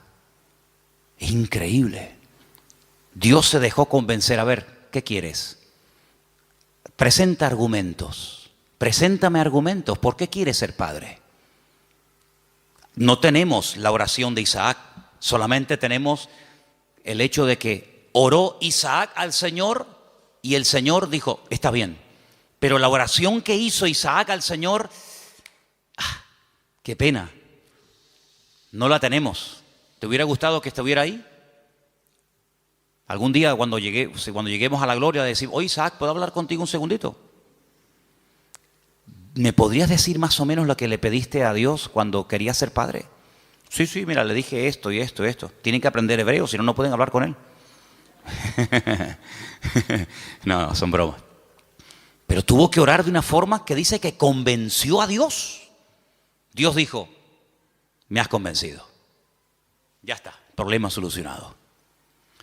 Es increíble. Dios se dejó convencer. A ver, ¿qué quieres? Presenta argumentos. Preséntame argumentos. ¿Por qué quieres ser padre? No tenemos la oración de Isaac. Solamente tenemos el hecho de que oró Isaac al Señor y el Señor dijo, está bien. Pero la oración que hizo Isaac al Señor, qué pena, no la tenemos. ¿Te hubiera gustado que estuviera ahí? Algún día cuando lleguemos a la gloria decir, oye Isaac, ¿puedo hablar contigo un segundito? ¿Me podrías decir más o menos lo que le pediste a Dios cuando querías ser padre? Sí, mira, le dije esto y esto y esto. Tienen que aprender hebreo, si no, no pueden hablar con él. No, son bromas. Pero tuvo que orar de una forma que dice que convenció a Dios. Dios dijo, me has convencido. Ya está, problema solucionado.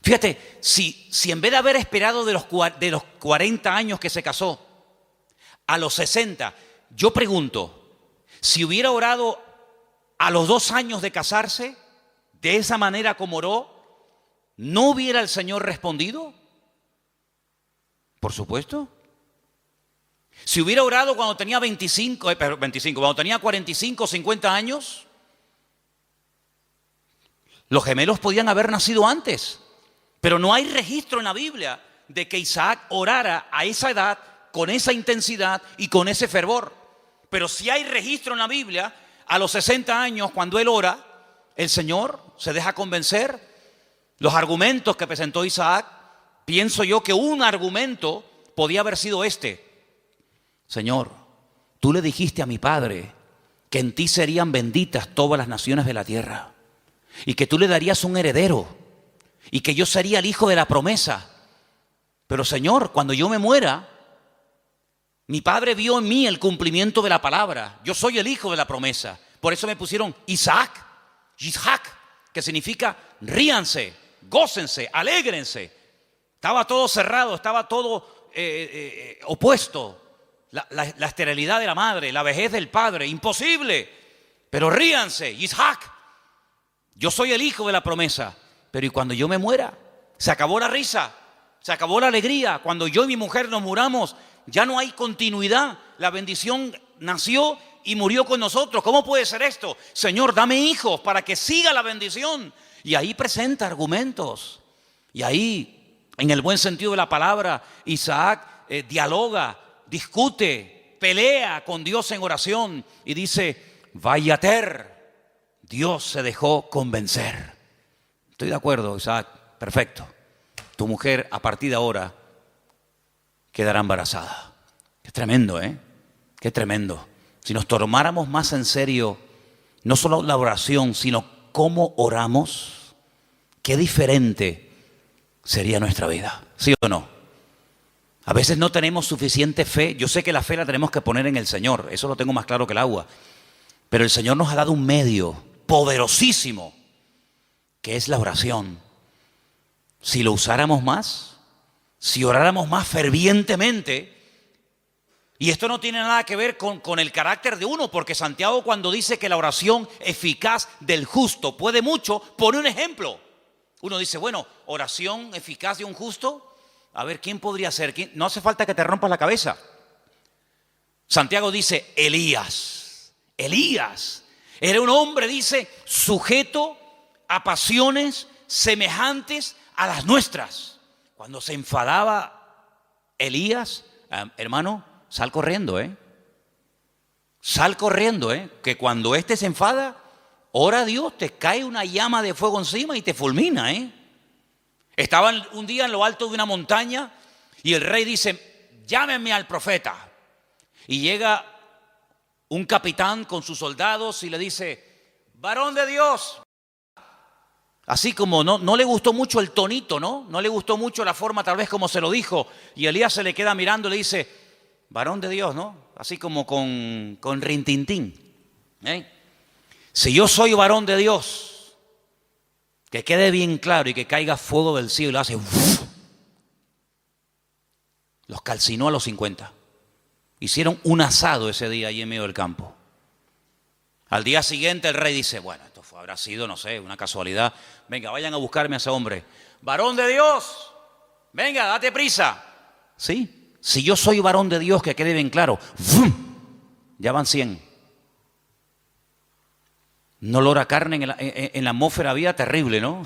Fíjate, si en vez de haber esperado de los 40 años que se casó, a los 60, yo pregunto, si hubiera orado a los 2 años de casarse, de esa manera como oró, ¿no hubiera el Señor respondido? Por supuesto. Si hubiera orado cuando tenía 25, cuando tenía 45, 50 años, los gemelos podían haber nacido antes. Pero no hay registro en la Biblia de que Isaac orara a esa edad, con esa intensidad y con ese fervor. Pero sí hay registro en la Biblia, a los 60 años, cuando él ora, el Señor se deja convencer. Los argumentos que presentó Isaac, pienso yo que un argumento podía haber sido este. Señor, tú le dijiste a mi padre que en ti serían benditas todas las naciones de la tierra y que tú le darías un heredero y que yo sería el hijo de la promesa. Pero Señor, cuando yo me muera, mi padre vio en mí el cumplimiento de la palabra. Yo soy el hijo de la promesa. Por eso me pusieron Isaac, que significa ríanse, gócense, alégrense. Estaba todo cerrado, estaba todo opuesto. La esterilidad de la madre, la vejez del padre, imposible. Pero ríanse, Isaac. Yo soy el hijo de la promesa, pero ¿y cuando yo me muera? Se acabó la risa, se acabó la alegría. Cuando yo y mi mujer nos muramos, ya no hay continuidad. La bendición nació y murió con nosotros. ¿Cómo puede ser esto? Señor, dame hijos para que siga la bendición. Y ahí presenta argumentos. Y ahí, en el buen sentido de la palabra, Isaac dialoga, discute, pelea con Dios en oración y dice, Vayater, Dios se dejó convencer. Estoy de acuerdo, Isaac, perfecto. Tu mujer a partir de ahora quedará embarazada. Qué tremendo, ¿eh? Qué tremendo. Si nos tomáramos más en serio, no solo la oración, sino cómo oramos, qué diferente sería nuestra vida, ¿sí o no? A veces no tenemos suficiente fe. Yo sé que la fe la tenemos que poner en el Señor, eso lo tengo más claro que el agua. Pero el Señor nos ha dado un medio poderosísimo, que es la oración. Si lo usáramos más, si oráramos más fervientemente, y esto no tiene nada que ver con el carácter de uno, porque Santiago, cuando dice que la oración eficaz del justo puede mucho, pone un ejemplo. Uno dice, bueno, oración eficaz de un justo, a ver, ¿quién podría ser? ¿Quién? No hace falta que te rompas la cabeza. Santiago dice, Elías era un hombre, dice, sujeto a pasiones semejantes a las nuestras. Cuando se enfadaba Elías, hermano, sal corriendo, sal corriendo, que cuando éste se enfada, ora a Dios, te cae una llama de fuego encima y te fulmina, Estaban un día en lo alto de una montaña y el rey dice, llámenme al profeta. Y llega un capitán con sus soldados y le dice, varón de Dios. Así como no le gustó mucho el tonito, no le gustó mucho la forma tal vez como se lo dijo. Y Elías se le queda mirando y le dice, varón de Dios, ¿no? Así como con rintintín. Si yo soy varón de Dios, que quede bien claro y que caiga fuego del cielo y lo hace. Los calcinó a los 50. Hicieron un asado ese día ahí en medio del campo. Al día siguiente el rey dice, bueno, esto habrá sido, no sé, una casualidad. Venga, vayan a buscarme a ese hombre. Varón de Dios, venga, date prisa. Sí, si yo soy varón de Dios, que quede bien claro. Ya van 100. Un olor a carne en la atmósfera había terrible, ¿no?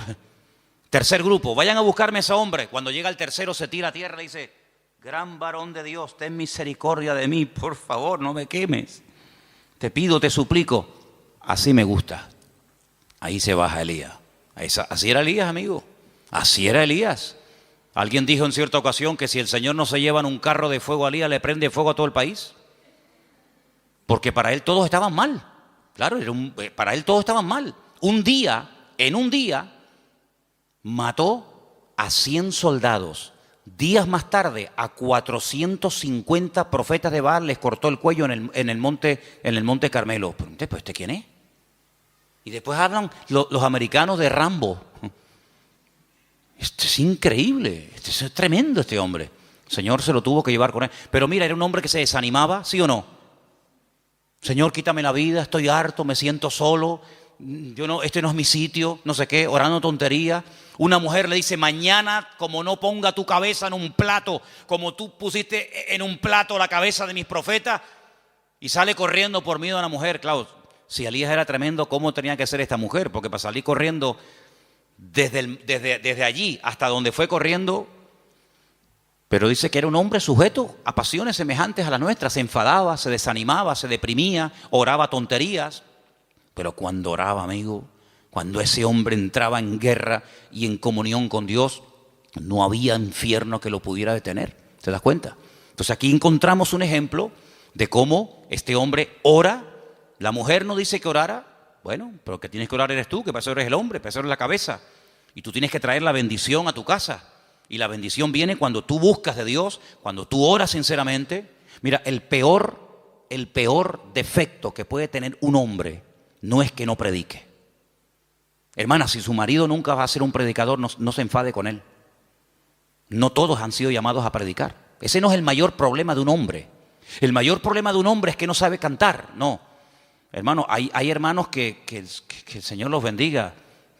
Tercer grupo, vayan a buscarme a ese hombre. Cuando llega el tercero se tira a tierra y dice, gran varón de Dios, ten misericordia de mí, por favor, no me quemes. Te pido, te suplico. Así me gusta. Ahí se baja Elías. Así era Elías, amigo. Así era Elías. Alguien dijo en cierta ocasión que si el Señor no se lleva en un carro de fuego a Elías, le prende fuego a todo el país. Porque para él todos estaban mal. Claro, para él todos estaban mal. En un día, mató a 100 soldados. Días más tarde, a 450 profetas de Baal les cortó el cuello en el monte Carmelo. ¿Pero este quién es? Y después hablan los americanos de Rambo. Esto es increíble, es tremendo este hombre. El Señor se lo tuvo que llevar con él. Pero mira, era un hombre que se desanimaba, ¿sí o no? Señor, quítame la vida, estoy harto, me siento solo, este no es mi sitio, no sé qué, orando tontería. Una mujer le dice, mañana como no ponga tu cabeza en un plato, como tú pusiste en un plato la cabeza de mis profetas, y sale corriendo por miedo a una mujer. Claro, si Elías era tremendo, ¿cómo tenía que ser esta mujer? Porque para salir corriendo desde allí hasta donde fue corriendo. Pero dice que era un hombre sujeto a pasiones semejantes a las nuestras. Se enfadaba, se desanimaba, se deprimía, oraba tonterías. Pero cuando oraba, amigo, cuando ese hombre entraba en guerra y en comunión con Dios, no había infierno que lo pudiera detener. ¿Te das cuenta? Entonces aquí encontramos un ejemplo de cómo este hombre ora. La mujer no dice que orara. Bueno, pero que tienes que orar eres tú, que para eso eres el hombre, para eso eres la cabeza. Y tú tienes que traer la bendición a tu casa. Y la bendición viene cuando tú buscas de Dios, cuando tú oras sinceramente. Mira, el peor defecto que puede tener un hombre no es que no predique. Hermana, si su marido nunca va a ser un predicador, no se enfade con él. No todos han sido llamados a predicar. Ese no es el mayor problema de un hombre. El mayor problema de un hombre es que no sabe cantar. No, hermano, hay hermanos que el Señor los bendiga.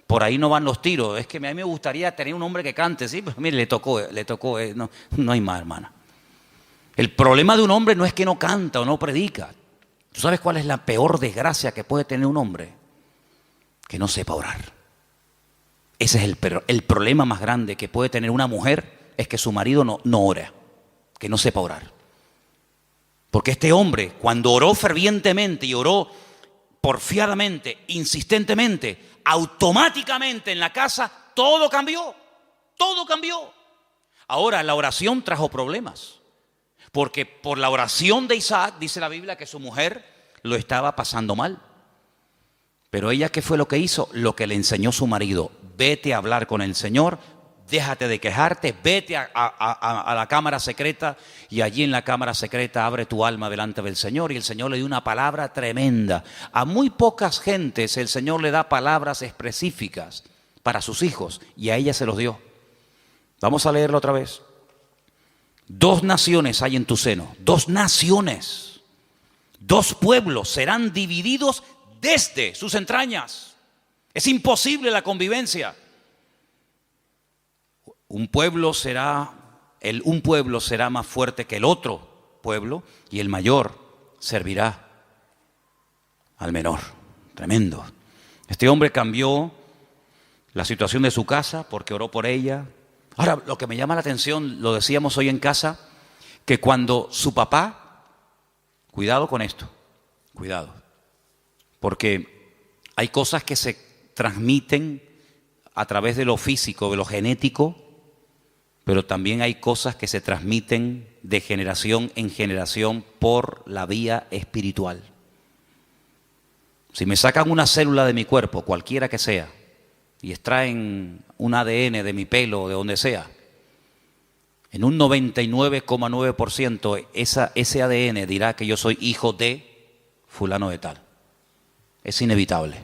Por ahí no van los tiros. Es que a mí me gustaría tener un hombre que cante, sí, pero mire, le tocó, no hay más, hermana. El problema de un hombre no es que no canta o no predica. ¿Tú sabes cuál es la peor desgracia que puede tener un hombre? Que no sepa orar. Ese es el problema más grande que puede tener una mujer, es que su marido no ora, que no sepa orar. Porque este hombre, cuando oró fervientemente y oró porfiadamente, insistentemente, automáticamente en la casa, todo cambió, todo cambió. Ahora, la oración trajo problemas, porque por la oración de Isaac, dice la Biblia, que su mujer lo estaba pasando mal. Pero ella, ¿qué fue lo que hizo? Lo que le enseñó su marido: vete a hablar con el Señor, déjate de quejarte, vete a la cámara secreta, y allí en la cámara secreta abre tu alma delante del Señor. Y el Señor le dio una palabra tremenda. A muy pocas gentes el Señor le da palabras específicas para sus hijos, y a ella se los dio. Vamos a leerlo otra vez. 2 naciones hay en tu seno, 2 naciones, 2 pueblos serán divididos desde sus entrañas. Es imposible la convivencia. Un pueblo será más fuerte que el otro pueblo, y el mayor servirá al menor. Tremendo. Este hombre cambió la situación de su casa porque oró por ella. Ahora, lo que me llama la atención, lo decíamos hoy en casa, que cuando su papá, cuidado con esto, cuidado, porque hay cosas que se transmiten a través de lo físico, de lo genético, pero también hay cosas que se transmiten de generación en generación por la vía espiritual. Si me sacan una célula de mi cuerpo, cualquiera que sea, y extraen un ADN de mi pelo o de donde sea, en un 99,9% ese ADN dirá que yo soy hijo de fulano de tal. Es inevitable,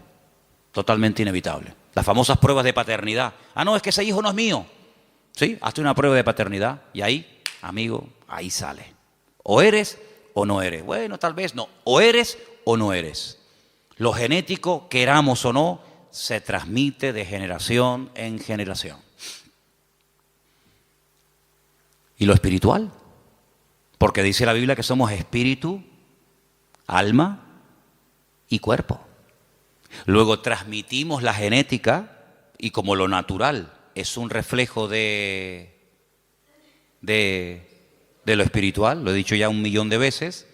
totalmente inevitable. Las famosas pruebas de paternidad. No, es que ese hijo no es mío. Sí, hazte una prueba de paternidad y ahí, amigo, ahí sale. O eres o no eres. Bueno, tal vez no. O eres o no eres. Lo genético, queramos o no, se transmite de generación en generación. ¿Y lo espiritual? Porque dice la Biblia que somos espíritu, alma y cuerpo. Luego transmitimos la genética, y como lo natural es un reflejo de lo espiritual, lo he dicho ya 1.000.000 de veces,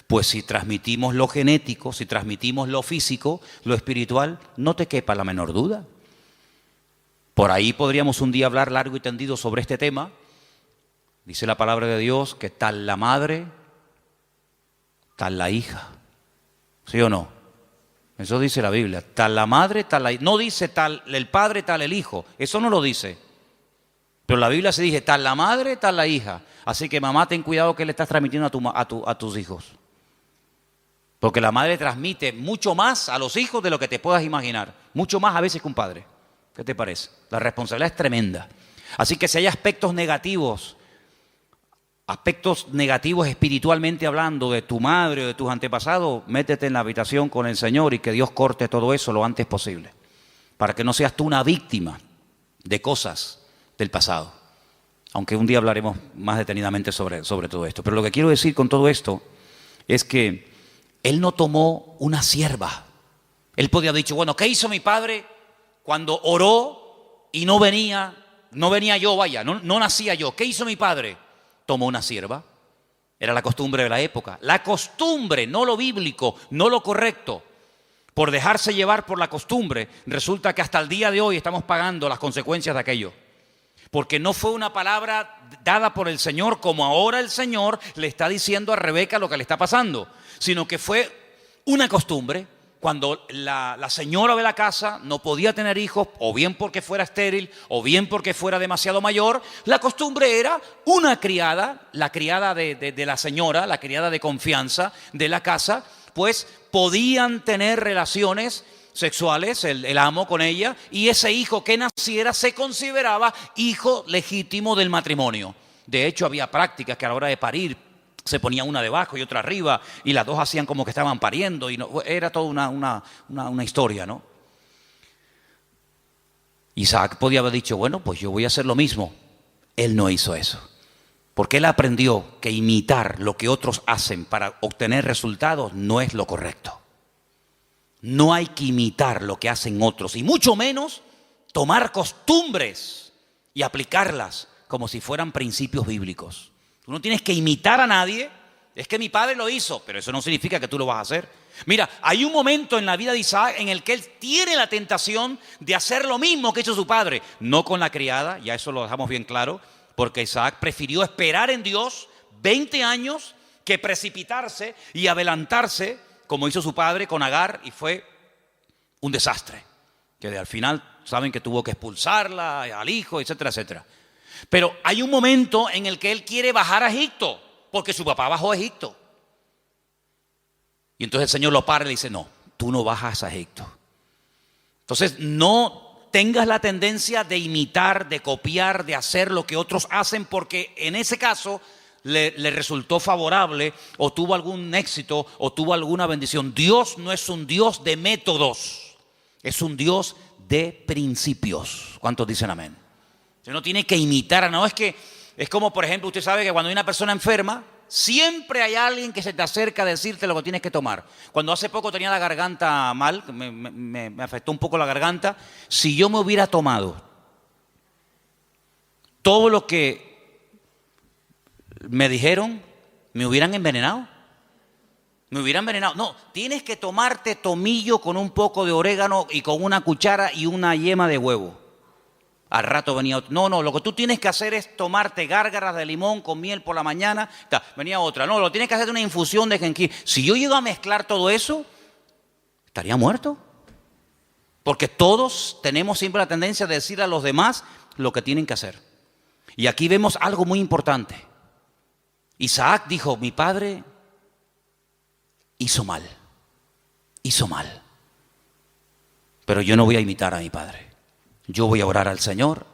pues si transmitimos lo genético, si transmitimos lo físico, lo espiritual, no te quepa la menor duda. Por ahí podríamos un día hablar largo y tendido sobre este tema. Dice la palabra de Dios que tal la madre, tal la hija. ¿Sí o no? Eso dice la Biblia. Tal la madre, tal la hija. No dice tal el padre, tal el hijo. Eso no lo dice. Pero la Biblia se dice tal la madre, tal la hija. Así que mamá, ten cuidado que le estás transmitiendo a tus hijos. Porque la madre transmite mucho más a los hijos de lo que te puedas imaginar. Mucho más a veces que un padre. ¿Qué te parece? La responsabilidad es tremenda. Así que si hay aspectos negativos espiritualmente hablando de tu madre o de tus antepasados, métete en la habitación con el Señor y que Dios corte todo eso lo antes posible. Para que no seas tú una víctima de cosas del pasado. Aunque un día hablaremos más detenidamente sobre todo esto. Pero lo que quiero decir con todo esto es que él no tomó una sierva. Él podía haber dicho, bueno, ¿qué hizo mi padre cuando oró y no venía yo, no nacía yo? ¿Qué hizo mi padre? Tomó una sierva. Era la costumbre de la época. La costumbre, no lo bíblico, no lo correcto. Por dejarse llevar por la costumbre, resulta que hasta el día de hoy estamos pagando las consecuencias de aquello. Porque no fue una palabra dada por el Señor como ahora el Señor le está diciendo a Rebeca lo que le está pasando, sino que fue una costumbre. Cuando la señora de la casa no podía tener hijos, o bien porque fuera estéril, o bien porque fuera demasiado mayor, la costumbre era una criada, la criada de la señora, la criada de confianza de la casa, pues podían tener relaciones sexuales, el amo con ella, y ese hijo que naciera se consideraba hijo legítimo del matrimonio. De hecho, había prácticas que a la hora de parir se ponía una debajo y otra arriba, y las dos hacían como que estaban pariendo, y no, era toda una historia, ¿no? Isaac podía haber dicho, bueno, pues yo voy a hacer lo mismo. Él no hizo eso. Porque él aprendió que imitar lo que otros hacen para obtener resultados no es lo correcto. No hay que imitar lo que hacen otros y mucho menos tomar costumbres y aplicarlas como si fueran principios bíblicos. Tú no tienes que imitar a nadie. Es que mi padre lo hizo, pero eso no significa que tú lo vas a hacer. Mira, hay un momento en la vida de Isaac en el que él tiene la tentación de hacer lo mismo que hizo su padre. No con la criada, ya eso lo dejamos bien claro, porque Isaac prefirió esperar en Dios 20 años que precipitarse y adelantarse como hizo su padre con Agar, y fue un desastre. Que al final saben que tuvo que expulsarla, al hijo, etcétera, etcétera. Pero hay un momento en el que él quiere bajar a Egipto, porque su papá bajó a Egipto. Y entonces el Señor lo para y le dice, no, tú no bajas a Egipto. Entonces no tengas la tendencia de imitar, de copiar, de hacer lo que otros hacen, porque en ese caso le resultó favorable o tuvo algún éxito o tuvo alguna bendición. Dios no es un Dios de métodos, es un Dios de principios. ¿Cuántos dicen amén? Usted no tiene que imitar, no es que, es como por ejemplo, usted sabe que cuando hay una persona enferma, siempre hay alguien que se te acerca a decirte lo que tienes que tomar. Cuando hace poco tenía la garganta mal, me afectó un poco la garganta, si yo me hubiera tomado todo lo que me dijeron, me hubieran envenenado. Me hubieran envenenado. No, tienes que tomarte tomillo con un poco de orégano y con una cuchara y una yema de huevo. Al rato venía otro. No, lo que tú tienes que hacer es tomarte gárgaras de limón con miel por la mañana. Venía otra. No, lo tienes que hacer de una infusión de jengibre. Si yo llego a mezclar todo eso, estaría muerto. Porque todos tenemos siempre la tendencia de decir a los demás lo que tienen que hacer. Y aquí vemos algo muy importante. Isaac dijo, mi padre hizo mal. Pero yo no voy a imitar a mi padre. Yo voy a orar al Señor,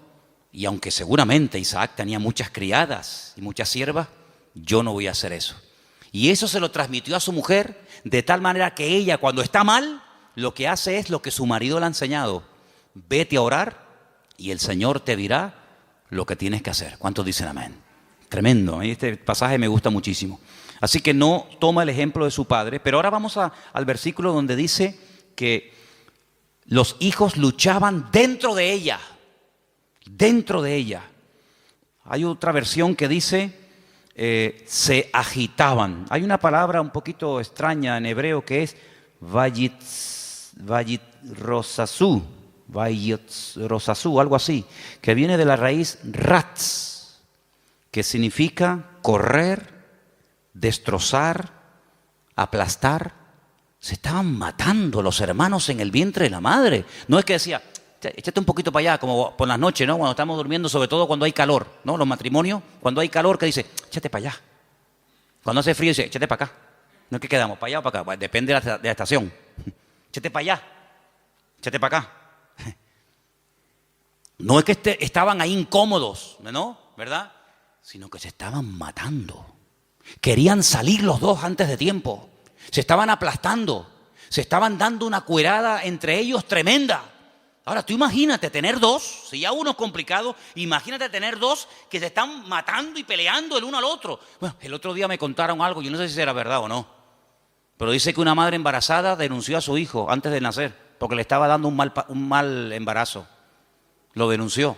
y aunque seguramente Isaac tenía muchas criadas y muchas siervas, yo no voy a hacer eso. Y eso se lo transmitió a su mujer, de tal manera que ella, cuando está mal, lo que hace es lo que su marido le ha enseñado. Vete a orar y el Señor te dirá lo que tienes que hacer. ¿Cuántos dicen amén? Tremendo, este pasaje me gusta muchísimo. Así que no toma el ejemplo de su padre, pero ahora vamos al versículo donde dice que los hijos luchaban dentro de ella. Dentro de ella. Hay otra versión que dice se agitaban. Hay una palabra un poquito extraña en hebreo que es vayitrosasú, algo así, que viene de la raíz ratz, que significa correr, destrozar, aplastar. Se estaban matando los hermanos en el vientre de la madre. No es que decía, échate un poquito para allá, como por las noches, ¿no? Cuando estamos durmiendo, sobre todo cuando hay calor, ¿no? Los matrimonios, cuando hay calor, que dice, échate para allá. Cuando hace frío, dice, échate para acá. No es que quedamos, para allá o para acá, pues depende de la estación. Échate para allá, échate para acá. No es que estaban ahí incómodos, ¿no? ¿Verdad? Sino que se estaban matando. Querían salir los dos antes de tiempo. Se estaban aplastando, se estaban dando una cuerada entre ellos tremenda. Ahora tú imagínate tener dos, si ya uno es complicado, imagínate tener dos que se están matando y peleando el uno al otro. Bueno, el otro día me contaron algo, yo no sé si era verdad o no, pero dice que una madre embarazada denunció a su hijo antes de nacer, porque le estaba dando un mal embarazo. Lo denunció.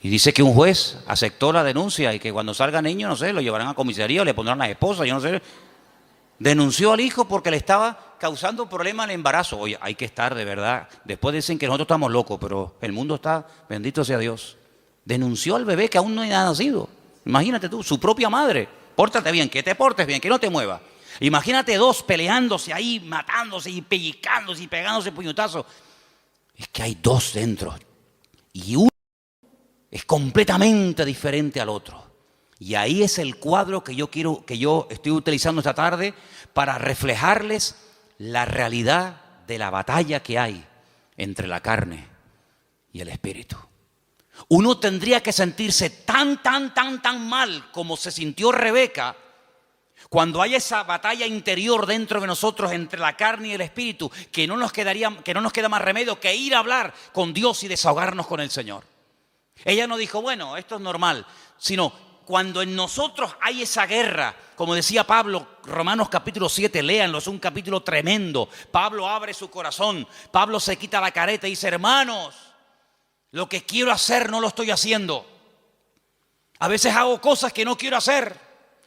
Y dice que un juez aceptó la denuncia y que cuando salga niño, no sé, lo llevarán a comisaría o le pondrán a la esposa, yo no sé. Denunció al hijo porque le estaba causando problemas al embarazo. Oye, hay que estar de verdad. Después dicen que nosotros estamos locos, pero el mundo está, bendito sea Dios. Denunció al bebé que aún no ha nacido. Imagínate tú, su propia madre. Pórtate bien, que te portes bien, que no te muevas. Imagínate dos peleándose ahí, matándose y pellizcándose y pegándose puñetazos. Es que hay dos dentro. Y uno es completamente diferente al otro. Y ahí es el cuadro que yo estoy utilizando esta tarde para reflejarles la realidad de la batalla que hay entre la carne y el espíritu. Uno tendría que sentirse tan mal como se sintió Rebeca, Cuando hay esa batalla interior dentro de nosotros entre la carne y el espíritu, que no nos queda más remedio que ir a hablar con Dios y desahogarnos con el Señor. Ella no dijo, bueno, esto es normal, sino cuando en nosotros hay esa guerra, como decía Pablo, Romanos capítulo 7, léanlo, es un capítulo tremendo. Pablo abre su corazón, Pablo se quita la careta y dice, hermanos, lo que quiero hacer no lo estoy haciendo. A veces hago cosas que no quiero hacer.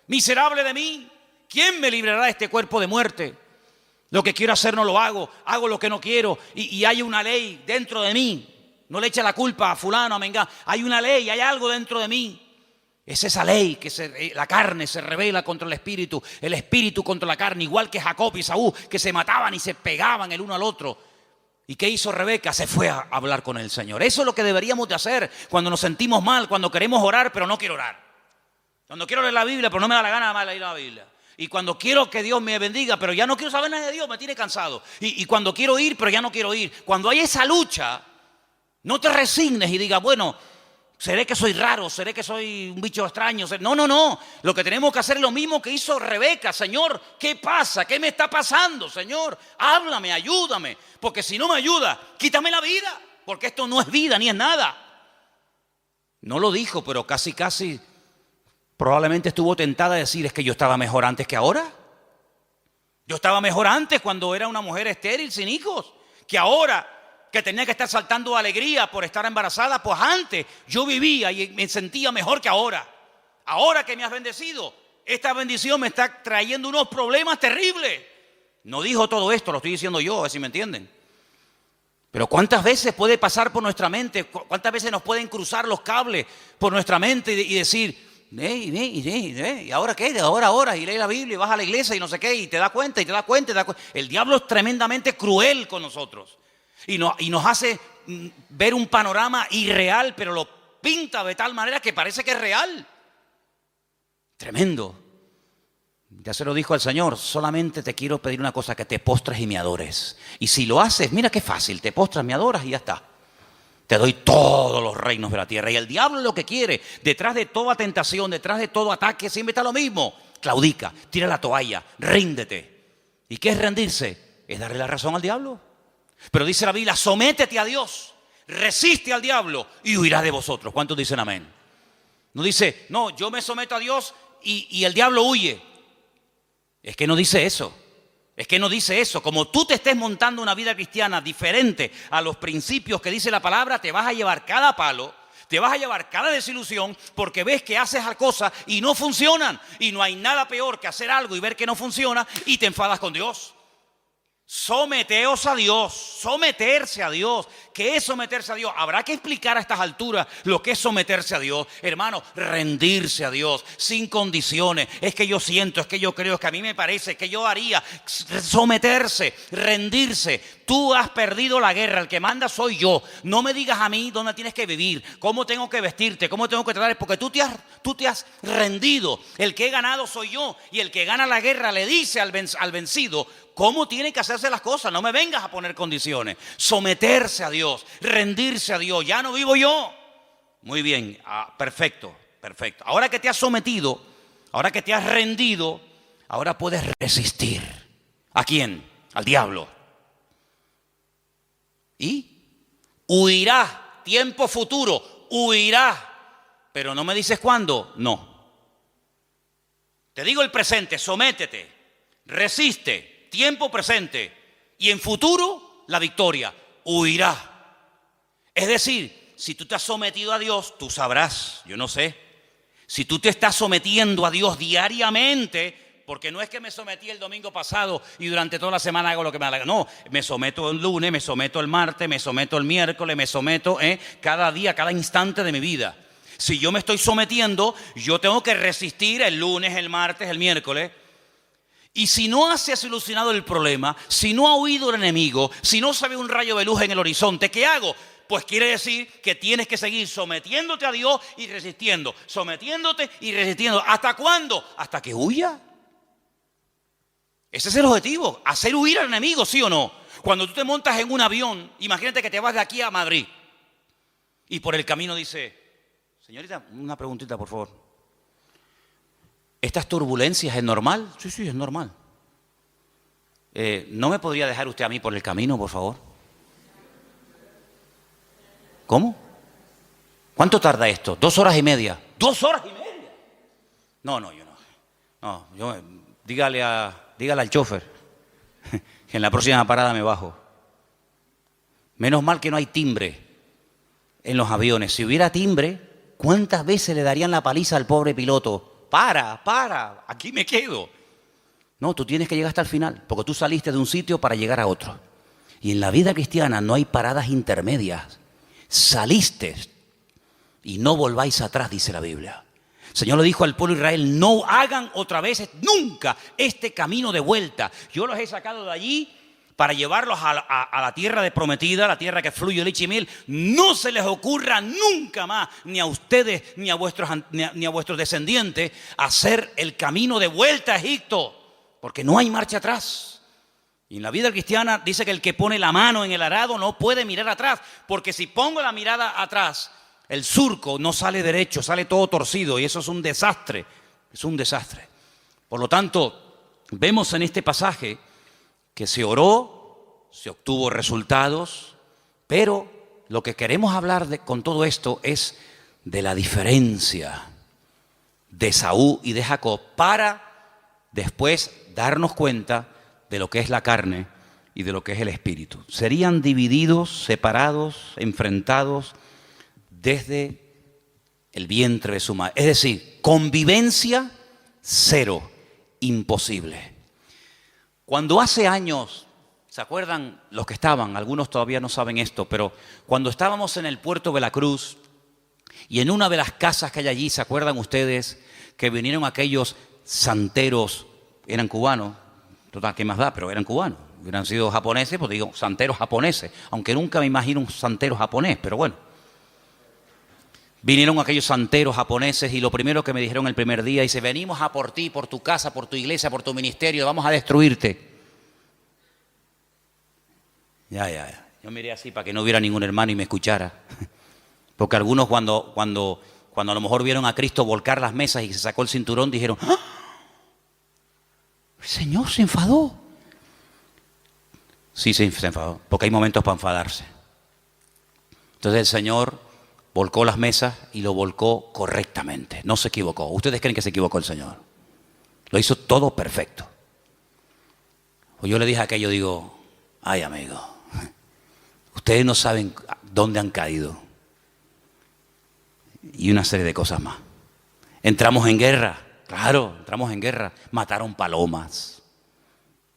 Miserable de mí. ¿Quién me librará de este cuerpo de muerte? Lo que quiero hacer no lo hago. Hago lo que no quiero. Y hay una ley dentro de mí. No le eche la culpa a fulano, a mengano. Hay una ley, hay algo dentro de mí. Es esa ley que la carne se rebela contra el espíritu contra la carne. Igual que Jacob y Esaú, que se mataban y se pegaban el uno al otro. ¿Y qué hizo Rebeca? Se fue a hablar con el Señor. Eso es lo que deberíamos de hacer cuando nos sentimos mal, cuando queremos orar, pero no quiero orar. Cuando quiero leer la Biblia, pero no me da la gana de leer la Biblia. Y cuando quiero que Dios me bendiga, pero ya no quiero saber nada de Dios, me tiene cansado. Y cuando quiero ir, pero ya no quiero ir. Cuando hay esa lucha, no te resignes y digas, bueno, seré que soy raro, seré que soy un bicho extraño. No. Lo que tenemos que hacer es lo mismo que hizo Rebeca. Señor, ¿qué pasa? ¿Qué me está pasando, Señor? Háblame, ayúdame. Porque si no me ayuda, quítame la vida. Porque esto no es vida ni es nada. No lo dijo, pero casi probablemente estuvo tentada a decir, es que yo estaba mejor antes que ahora. Yo estaba mejor antes cuando era una mujer estéril, sin hijos, que ahora que tenía que estar saltando de alegría por estar embarazada. Pues antes yo vivía y me sentía mejor que ahora. Ahora que me has bendecido, esta bendición me está trayendo unos problemas terribles. No dijo todo esto, lo estoy diciendo yo, a ver si me entienden. Pero ¿cuántas veces puede pasar por nuestra mente? ¿Cuántas veces nos pueden cruzar los cables por nuestra mente y decir, ¿y ahora qué? Ahora, y lee la Biblia y vas a la iglesia y no sé qué, y te das cuenta. El diablo es tremendamente cruel con nosotros y nos hace ver un panorama irreal, pero lo pinta de tal manera que parece que es real. Tremendo. Ya se lo dijo el Señor, solamente te quiero pedir una cosa, que te postres y me adores. Y si lo haces, mira qué fácil, te postras, me adoras y ya está. Te doy todos los reinos de la tierra. Y el diablo lo que quiere, detrás de toda tentación, detrás de todo ataque, siempre está lo mismo. Claudica, tira la toalla, ríndete. ¿Y qué es rendirse? Es darle la razón al diablo. Pero dice la Biblia, sométete a Dios, resiste al diablo y huirá de vosotros. ¿Cuántos dicen amén? No dice, no, yo me someto a Dios y el diablo huye. Es que no dice eso. Es que no dice eso. Como tú te estés montando una vida cristiana diferente a los principios que dice la palabra, te vas a llevar cada palo, te vas a llevar cada desilusión, porque ves que haces cosas y no funcionan. Y no hay nada peor que hacer algo y ver que no funciona y te enfadas con Dios. Someteos a Dios, someterse a Dios. ¿Qué es someterse a Dios? Habrá que explicar a estas alturas lo que es someterse a Dios. Hermano, rendirse a Dios sin condiciones. Es que yo siento, es que yo creo, es que a mí me parece, es que yo haría. Someterse, rendirse. Tú has perdido la guerra, el que manda soy yo. No me digas a mí dónde tienes que vivir, cómo tengo que vestirte, cómo tengo que tratar, porque tú te has rendido. El que he ganado soy yo, y el que gana la guerra le dice al vencido cómo tiene que hacerse las cosas. No me vengas a poner condiciones. Someterse a Dios, rendirse a Dios. Ya no vivo yo. Muy bien, perfecto. Ahora que te has sometido, ahora que te has rendido, ahora puedes resistir. ¿A quién? Al diablo. Y huirá, tiempo futuro, huirá. Pero no me dices cuándo, no. Te digo el presente, sométete, resiste, tiempo presente. Y en futuro, la victoria, huirá. Es decir, si tú te has sometido a Dios, tú sabrás, yo no sé. Si tú te estás sometiendo a Dios diariamente, porque no es que me sometí el domingo pasado y durante toda la semana hago lo que me da la gana. No, me someto el lunes, me someto el martes, me someto el miércoles, me someto cada día, cada instante de mi vida. Si yo me estoy sometiendo, yo tengo que resistir el lunes, el martes, el miércoles. Y si no se ha solucionado el problema, si no ha huido el enemigo, si no se ve un rayo de luz en el horizonte, ¿qué hago? Pues quiere decir que tienes que seguir sometiéndote a Dios y resistiendo. Sometiéndote y resistiendo. ¿Hasta cuándo? Hasta que huya. Ese es el objetivo, hacer huir al enemigo, ¿sí o no? Cuando tú te montas en un avión, imagínate que te vas de aquí a Madrid y por el camino dice, señorita, una preguntita por favor. ¿Estas turbulencias es normal? Sí, sí, es normal. ¿No me podría dejar usted a mí por el camino, por favor? ¿Cómo? ¿Cuánto tarda esto? 2 horas y media. ¿2 horas y media? No, yo no. No, dígale al chofer que en la próxima parada me bajo. Menos mal que no hay timbre en los aviones. Si hubiera timbre, ¿cuántas veces le darían la paliza al pobre piloto? Para, aquí me quedo. No, tú tienes que llegar hasta el final, porque tú saliste de un sitio para llegar a otro. Y en la vida cristiana no hay paradas intermedias. Saliste y no volváis atrás, dice la Biblia. El Señor le dijo al pueblo de Israel, no hagan otra vez nunca este camino de vuelta. Yo los he sacado de allí para llevarlos a la tierra de prometida, la tierra que fluye leche y miel. No se les ocurra nunca más, ni a ustedes, ni a vuestros descendientes, hacer el camino de vuelta a Egipto, porque no hay marcha atrás. Y en la vida cristiana dice que el que pone la mano en el arado no puede mirar atrás, porque si pongo la mirada atrás, el surco no sale derecho, sale todo torcido, y eso es un desastre, es un desastre. Por lo tanto, vemos en este pasaje que se oró, se obtuvo resultados, pero lo que queremos hablar con todo esto es de la diferencia de Esaú y de Jacob, para después darnos cuenta de lo que es la carne y de lo que es el espíritu. Serían divididos, separados, enfrentados desde el vientre de su madre. Es decir, convivencia cero, imposible. Cuando hace años, ¿se acuerdan los que estaban? Algunos todavía no saben esto, pero cuando estábamos en el puerto de la Cruz y en una de las casas que hay allí, ¿se acuerdan ustedes que vinieron aquellos santeros? Eran cubanos, total, ¿qué más da? Pero eran cubanos. Hubieran sido japoneses, pues digo, santeros japoneses, aunque nunca me imagino un santero japonés, pero bueno. Vinieron aquellos santeros japoneses y lo primero que me dijeron el primer día, dice, venimos a por ti, por tu casa, por tu iglesia, por tu ministerio, vamos a destruirte. Ya. Yo miré así para que no hubiera ningún hermano y me escuchara. Porque algunos cuando a lo mejor vieron a Cristo volcar las mesas y se sacó el cinturón, dijeron, ¡ah! El Señor se enfadó. Sí, se enfadó, porque hay momentos para enfadarse. Entonces el Señor volcó las mesas y lo volcó correctamente. No se equivocó. ¿Ustedes creen que se equivocó el Señor? Lo hizo todo perfecto. Pues yo le dije a aquello, digo, ay amigo, ustedes no saben dónde han caído. Y una serie de cosas más. Entramos en guerra. Claro, entramos en guerra. Mataron palomas.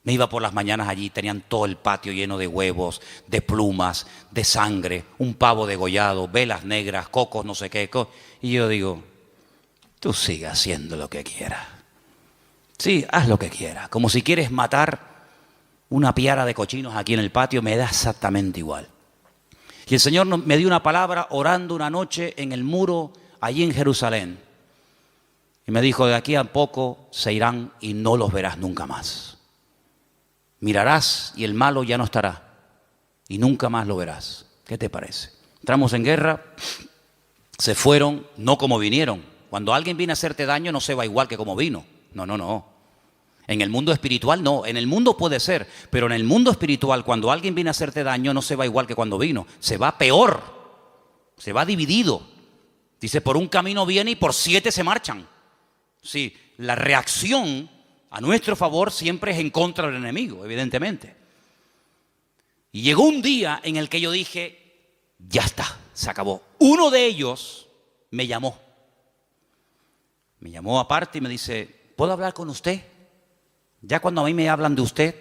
Me iba por las mañanas allí, tenían todo el patio lleno de huevos, de plumas, de sangre, un pavo degollado, velas negras, cocos, no sé qué. Y yo digo, tú sigue haciendo lo que quieras. Sí, haz lo que quieras. Como si quieres matar una piara de cochinos aquí en el patio, me da exactamente igual. Y el Señor me dio una palabra orando una noche en el muro allí en Jerusalén. Y me dijo, de aquí a poco se irán y no los verás nunca más. Mirarás y el malo ya no estará. Y nunca más lo verás. ¿Qué te parece? Entramos en guerra, se fueron, no como vinieron. Cuando alguien viene a hacerte daño no se va igual que como vino. No. En el mundo espiritual no. En el mundo puede ser, pero en el mundo espiritual cuando alguien viene a hacerte daño no se va igual que cuando vino. Se va peor. Se va dividido. Dice, por un camino viene y por 7 se marchan. Sí, la reacción a nuestro favor siempre es en contra del enemigo, evidentemente. Y llegó un día en el que yo dije, ya está, se acabó. Uno de ellos me llamó. Me llamó aparte y me dice, ¿puedo hablar con usted? Ya cuando a mí me hablan de usted,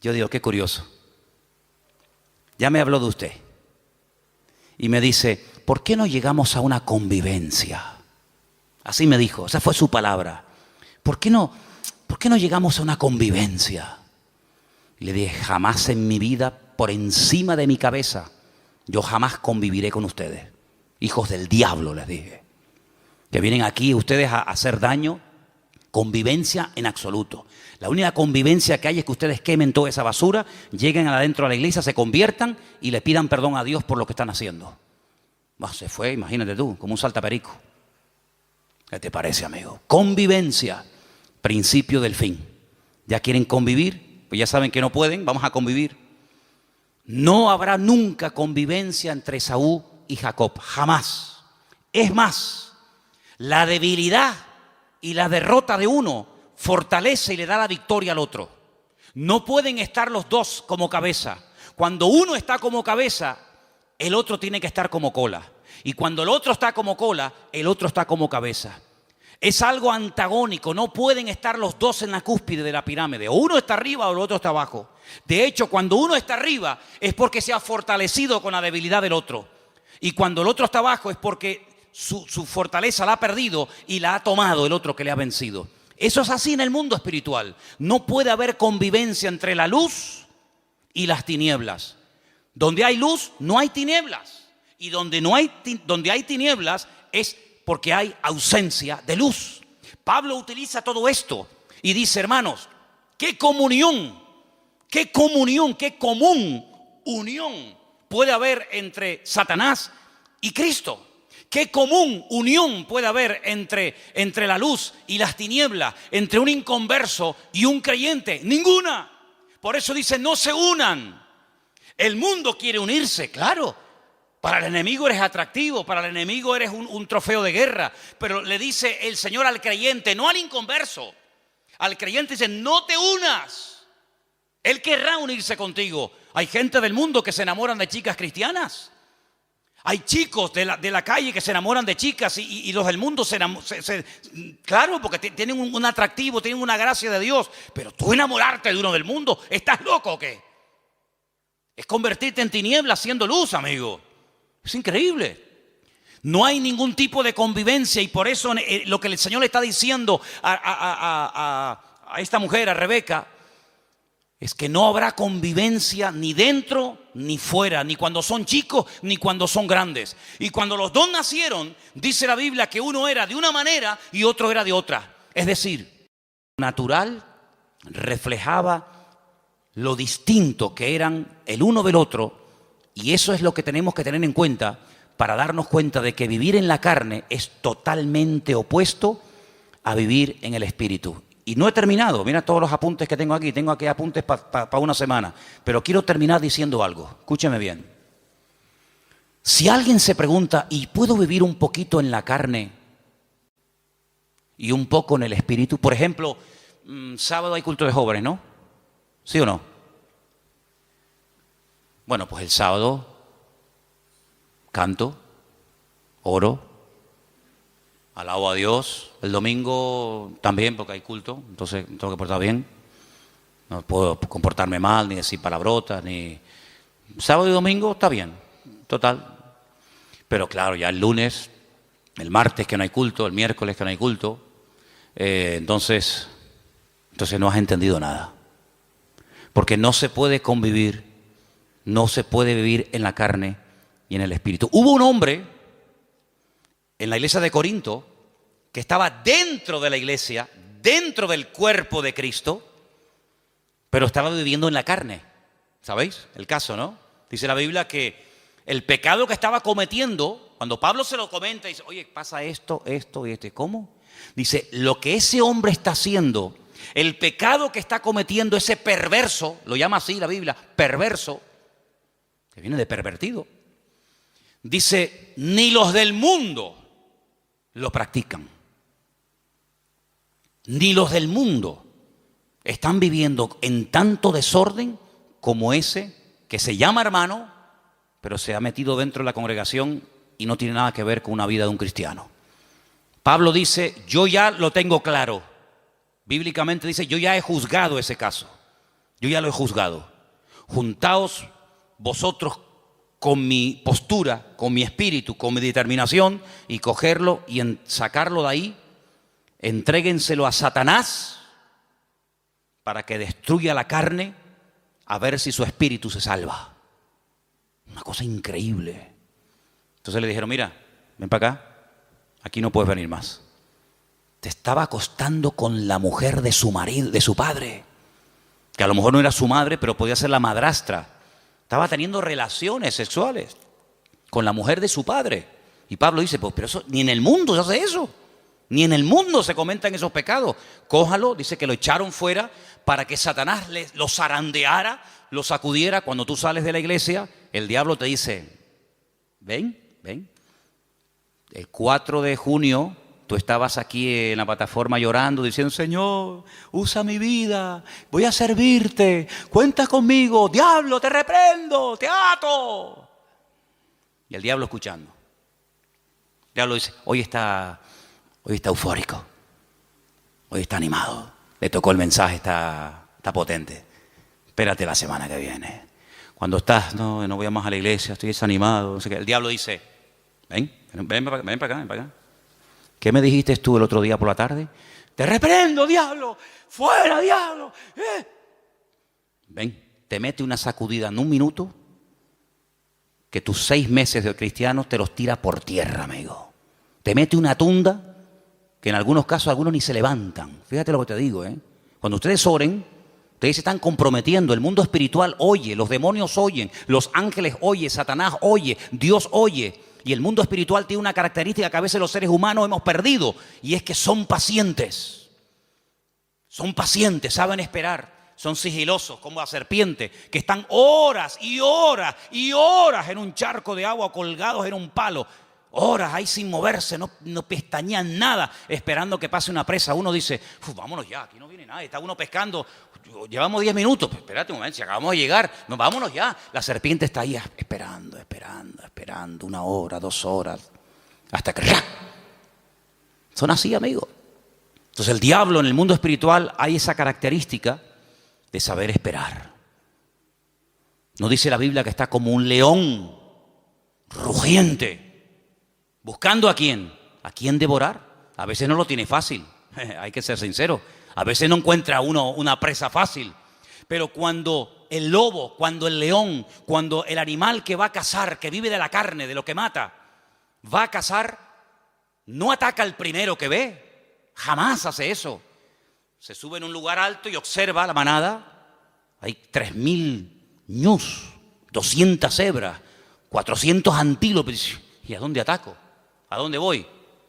yo digo, qué curioso. Ya me habló de usted. Y me dice, ¿por qué no llegamos a una convivencia? Así me dijo, esa fue su palabra. ¿Por qué no llegamos a una convivencia? Y le dije, jamás en mi vida, por encima de mi cabeza, yo jamás conviviré con ustedes. Hijos del diablo, les dije. Que vienen aquí ustedes a hacer daño. Convivencia en absoluto. La única convivencia que hay es que ustedes quemen toda esa basura, lleguen adentro a la iglesia, se conviertan y le pidan perdón a Dios por lo que están haciendo. Se fue, imagínate tú, como un saltaperico. ¿Qué te parece, amigo? Convivencia, principio del fin. ¿Ya quieren convivir? Pues ya saben que no pueden, vamos a convivir. No habrá nunca convivencia entre Esaú y Jacob, jamás. Es más, la debilidad y la derrota de uno fortalece y le da la victoria al otro. No pueden estar los dos como cabeza. Cuando uno está como cabeza, el otro tiene que estar como cola. Y cuando el otro está como cola, el otro está como cabeza. Es algo antagónico, no pueden estar los dos en la cúspide de la pirámide. O uno está arriba o el otro está abajo. De hecho, cuando uno está arriba es porque se ha fortalecido con la debilidad del otro. Y cuando el otro está abajo es porque su fortaleza la ha perdido y la ha tomado el otro que le ha vencido. Eso es así en el mundo espiritual. No puede haber convivencia entre la luz y las tinieblas. Donde hay luz, no hay tinieblas. Y donde hay tinieblas es porque hay ausencia de luz. Pablo utiliza todo esto y dice, hermanos, qué común unión puede haber entre Satanás y Cristo. Qué común unión puede haber entre la luz y las tinieblas, entre un inconverso y un creyente. Ninguna. Por eso dice, no se unan. El mundo quiere unirse, claro. Para el enemigo eres atractivo, para el enemigo eres un trofeo de guerra. Pero le dice el Señor al creyente, no al inconverso. Al creyente dice, no te unas. Él querrá unirse contigo. Hay gente del mundo que se enamoran de chicas cristianas. Hay chicos de la calle que se enamoran de chicas y los del mundo claro, porque tienen un atractivo, tienen una gracia de Dios. Pero tú enamorarte de uno del mundo, ¿estás loco o qué? Es convertirte en tinieblas siendo luz, amigo. Es increíble. No hay ningún tipo de convivencia y por eso lo que el Señor le está diciendo a esta mujer, a Rebeca, es que no habrá convivencia ni dentro ni fuera, ni cuando son chicos ni cuando son grandes. Y cuando los dos nacieron, dice la Biblia que uno era de una manera y otro era de otra. Es decir, lo natural reflejaba lo distinto que eran el uno del otro. Y eso es lo que tenemos que tener en cuenta para darnos cuenta de que vivir en la carne es totalmente opuesto a vivir en el espíritu. Y no he terminado, mira todos los apuntes que tengo aquí apuntes para una semana, pero quiero terminar diciendo algo, escúcheme bien. Si alguien se pregunta, ¿y puedo vivir un poquito en la carne y un poco en el espíritu? Por ejemplo, sábado hay culto de jóvenes, ¿no? ¿Sí o no? Bueno, pues el sábado canto, oro, alabo a Dios. El domingo también, porque hay culto, entonces tengo que portar bien. No puedo comportarme mal, ni decir palabrotas, ni... Sábado y domingo está bien, total. Pero claro, ya el lunes, el martes que no hay culto, el miércoles que no hay culto, entonces no has entendido nada. Porque no se puede convivir. No se puede vivir en la carne y en el espíritu. Hubo un hombre en la iglesia de Corinto que estaba dentro de la iglesia, dentro del cuerpo de Cristo, pero estaba viviendo en la carne. ¿Sabéis el caso, no? Dice la Biblia que el pecado que estaba cometiendo, cuando Pablo se lo comenta, dice, oye, pasa esto y esto. ¿Cómo? Dice, lo que ese hombre está haciendo, el pecado que está cometiendo, ese perverso, lo llama así la Biblia, perverso, que viene de pervertido, dice, ni los del mundo lo practican. Ni los del mundo están viviendo en tanto desorden como ese que se llama hermano, pero se ha metido dentro de la congregación y no tiene nada que ver con una vida de un cristiano. Pablo dice, yo ya lo tengo claro. Bíblicamente dice, yo ya he juzgado ese caso. Yo ya lo he juzgado. Juntaos vosotros con mi postura, con mi espíritu, con mi determinación y cogerlo y sacarlo de ahí, entréguenselo a Satanás para que destruya la carne a ver si su espíritu se salva. Una cosa increíble. Entonces le dijeron, mira, ven para acá, aquí no puedes venir más. Te estaba acostando con la mujer de su marido, de su padre, que a lo mejor no era su madre, pero podía ser la madrastra. Estaba teniendo relaciones sexuales con la mujer de su padre. Y Pablo dice, pues pero eso ni en el mundo se hace eso. Ni en el mundo se comentan esos pecados. Cójalo, dice que lo echaron fuera para que Satanás lo zarandeara, lo sacudiera. Cuando tú sales de la iglesia, el diablo te dice, ven. El 4 de junio tú estabas aquí en la plataforma llorando, diciendo, Señor, usa mi vida, voy a servirte, cuenta conmigo, diablo, te reprendo, te ato. Y el diablo escuchando. El diablo dice, hoy está eufórico, hoy está animado, le tocó el mensaje, está potente. Espérate la semana que viene. Cuando estás, no voy más a la iglesia, estoy desanimado. No sé qué. El diablo dice, ven para acá. ¿Qué me dijiste tú el otro día por la tarde? Te reprendo, diablo, fuera, diablo. Ven, te mete una sacudida en un minuto que tus 6 meses de cristiano te los tira por tierra, amigo. Te mete una tunda que en algunos casos algunos ni se levantan. Fíjate lo que te digo, ¿eh? Cuando ustedes oren, ustedes se están comprometiendo, el mundo espiritual oye, los demonios oyen, los ángeles oyen, Satanás oye, Dios oye. Y el mundo espiritual tiene una característica que a veces los seres humanos hemos perdido, y es que son pacientes. Son pacientes, saben esperar, son sigilosos como la serpiente, que están horas y horas y horas en un charco de agua colgados en un palo. Horas ahí sin moverse, no pestañean nada, esperando que pase una presa. Uno dice, vámonos ya, aquí no viene nadie, está uno pescando, llevamos 10 minutos, pues espérate un momento, si acabamos de llegar, vámonos ya. La serpiente está ahí esperando, 1 hora, 2 horas, hasta que ¡ra! Son así, amigos. Entonces el diablo en el mundo espiritual hay esa característica de saber esperar. ¿No dice la Biblia que está como un león rugiente? ¿Buscando a quién? ¿A quién devorar? A veces no lo tiene fácil, hay que ser sincero. A veces no encuentra uno una presa fácil. Pero cuando el lobo, cuando el león, cuando el animal que va a cazar, que vive de la carne, de lo que mata, va a cazar, no ataca al primero que ve. Jamás hace eso. Se sube en un lugar alto y observa la manada. Hay 3.000 ñus, 200 cebras, 400 antílopes. ¿Y a dónde ataco? ¿A dónde voy?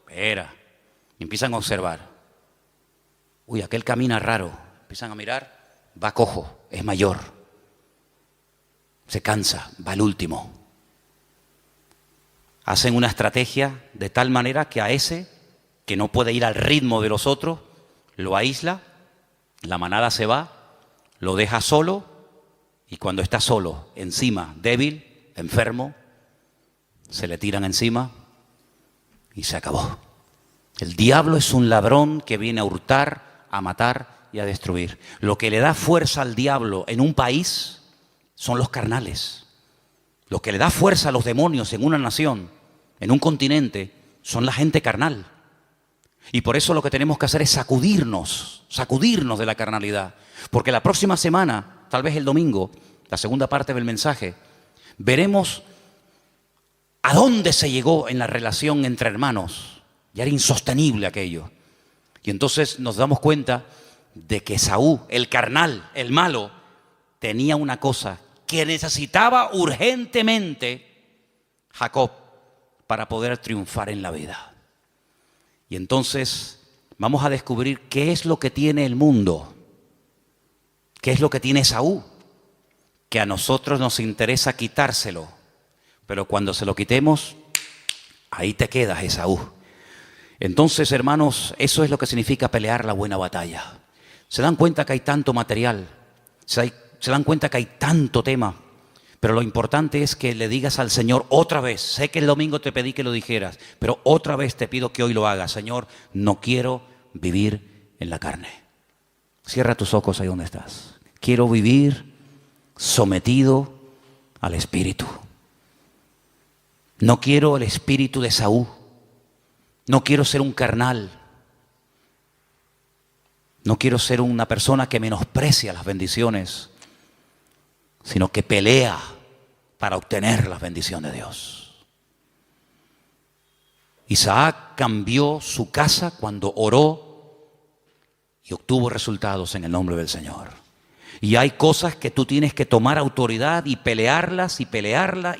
Espera. Empiezan a observar. Uy, aquel camina raro. Empiezan a mirar. Va cojo, es mayor. Se cansa, va el último. Hacen una estrategia de tal manera que a ese, que no puede ir al ritmo de los otros, lo aísla, la manada se va, lo deja solo, y cuando está solo, encima, débil, enfermo, se le tiran encima y se acabó. El diablo es un ladrón que viene a hurtar, a matar y a destruir. Lo que le da fuerza al diablo en un país son los carnales. Lo que le da fuerza a los demonios en una nación, en un continente, son la gente carnal. Y por eso lo que tenemos que hacer es sacudirnos de la carnalidad. Porque la próxima semana, tal vez el domingo, la segunda parte del mensaje, veremos a dónde se llegó en la relación entre hermanos. Ya era insostenible aquello. Y entonces nos damos cuenta de que Esaú, el carnal, el malo, tenía una cosa que necesitaba urgentemente Jacob para poder triunfar en la vida. Y entonces vamos a descubrir qué es lo que tiene el mundo, qué es lo que tiene Esaú, que a nosotros nos interesa quitárselo, pero cuando se lo quitemos, ahí te quedas, Esaú. Entonces, hermanos, eso es lo que significa pelear la buena batalla. Se dan cuenta que hay tanto material, se dan cuenta que hay tanto tema, pero lo importante es que le digas al Señor otra vez. Sé que el domingo te pedí que lo dijeras, pero otra vez te pido que hoy lo hagas. Señor, no quiero vivir en la carne. Cierra tus ojos ahí donde estás. Quiero vivir sometido al Espíritu. No quiero el espíritu de Esaú. No quiero ser un carnal. No quiero ser una persona que menosprecia las bendiciones, sino que pelea para obtener la bendición de Dios. Isaac cambió su casa cuando oró y obtuvo resultados en el nombre del Señor. Y hay cosas que tú tienes que tomar autoridad y pelearlas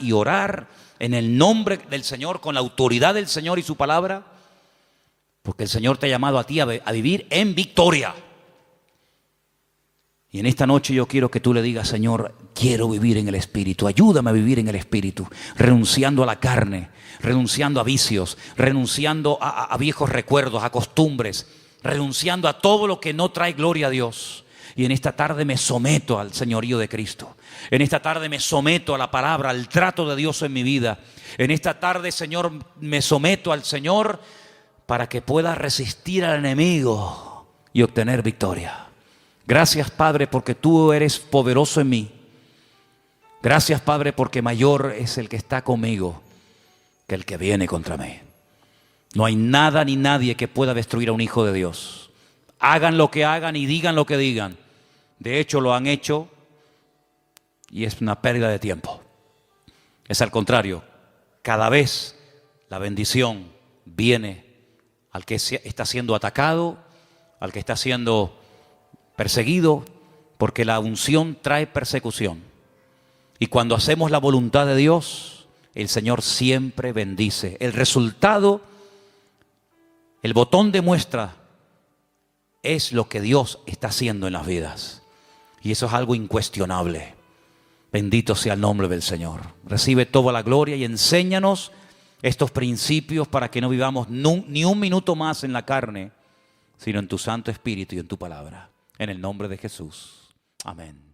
y orar en el nombre del Señor, con la autoridad del Señor y su palabra, Porque el Señor te ha llamado a ti a vivir en victoria. Y en esta noche yo quiero que tú le digas: Señor, quiero vivir en el Espíritu, ayúdame a vivir en el Espíritu, renunciando a la carne, renunciando a vicios, renunciando a viejos recuerdos, a costumbres, renunciando a todo lo que no trae gloria a Dios. Y en esta tarde me someto al señorío de Cristo. En esta tarde me someto a la palabra, al trato de Dios en mi vida. En esta tarde, Señor, me someto al Señor para que pueda resistir al enemigo y obtener victoria. Gracias, Padre, porque tú eres poderoso en mí. Gracias, Padre, porque mayor es el que está conmigo que el que viene contra mí. No hay nada ni nadie que pueda destruir a un hijo de Dios. Hagan lo que hagan y digan lo que digan. De hecho, lo han hecho y es una pérdida de tiempo. Es al contrario, cada vez la bendición viene al que está siendo atacado, al que está siendo perseguido, porque la unción trae persecución. Y cuando hacemos la voluntad de Dios, el Señor siempre bendice. El resultado, el botón de muestra, es lo que Dios está haciendo en las vidas. Y eso es algo incuestionable. Bendito sea el nombre del Señor. Recibe toda la gloria y enséñanos estos principios para que no vivamos ni un minuto más en la carne, sino en tu Santo Espíritu y en tu palabra. En el nombre de Jesús. Amén.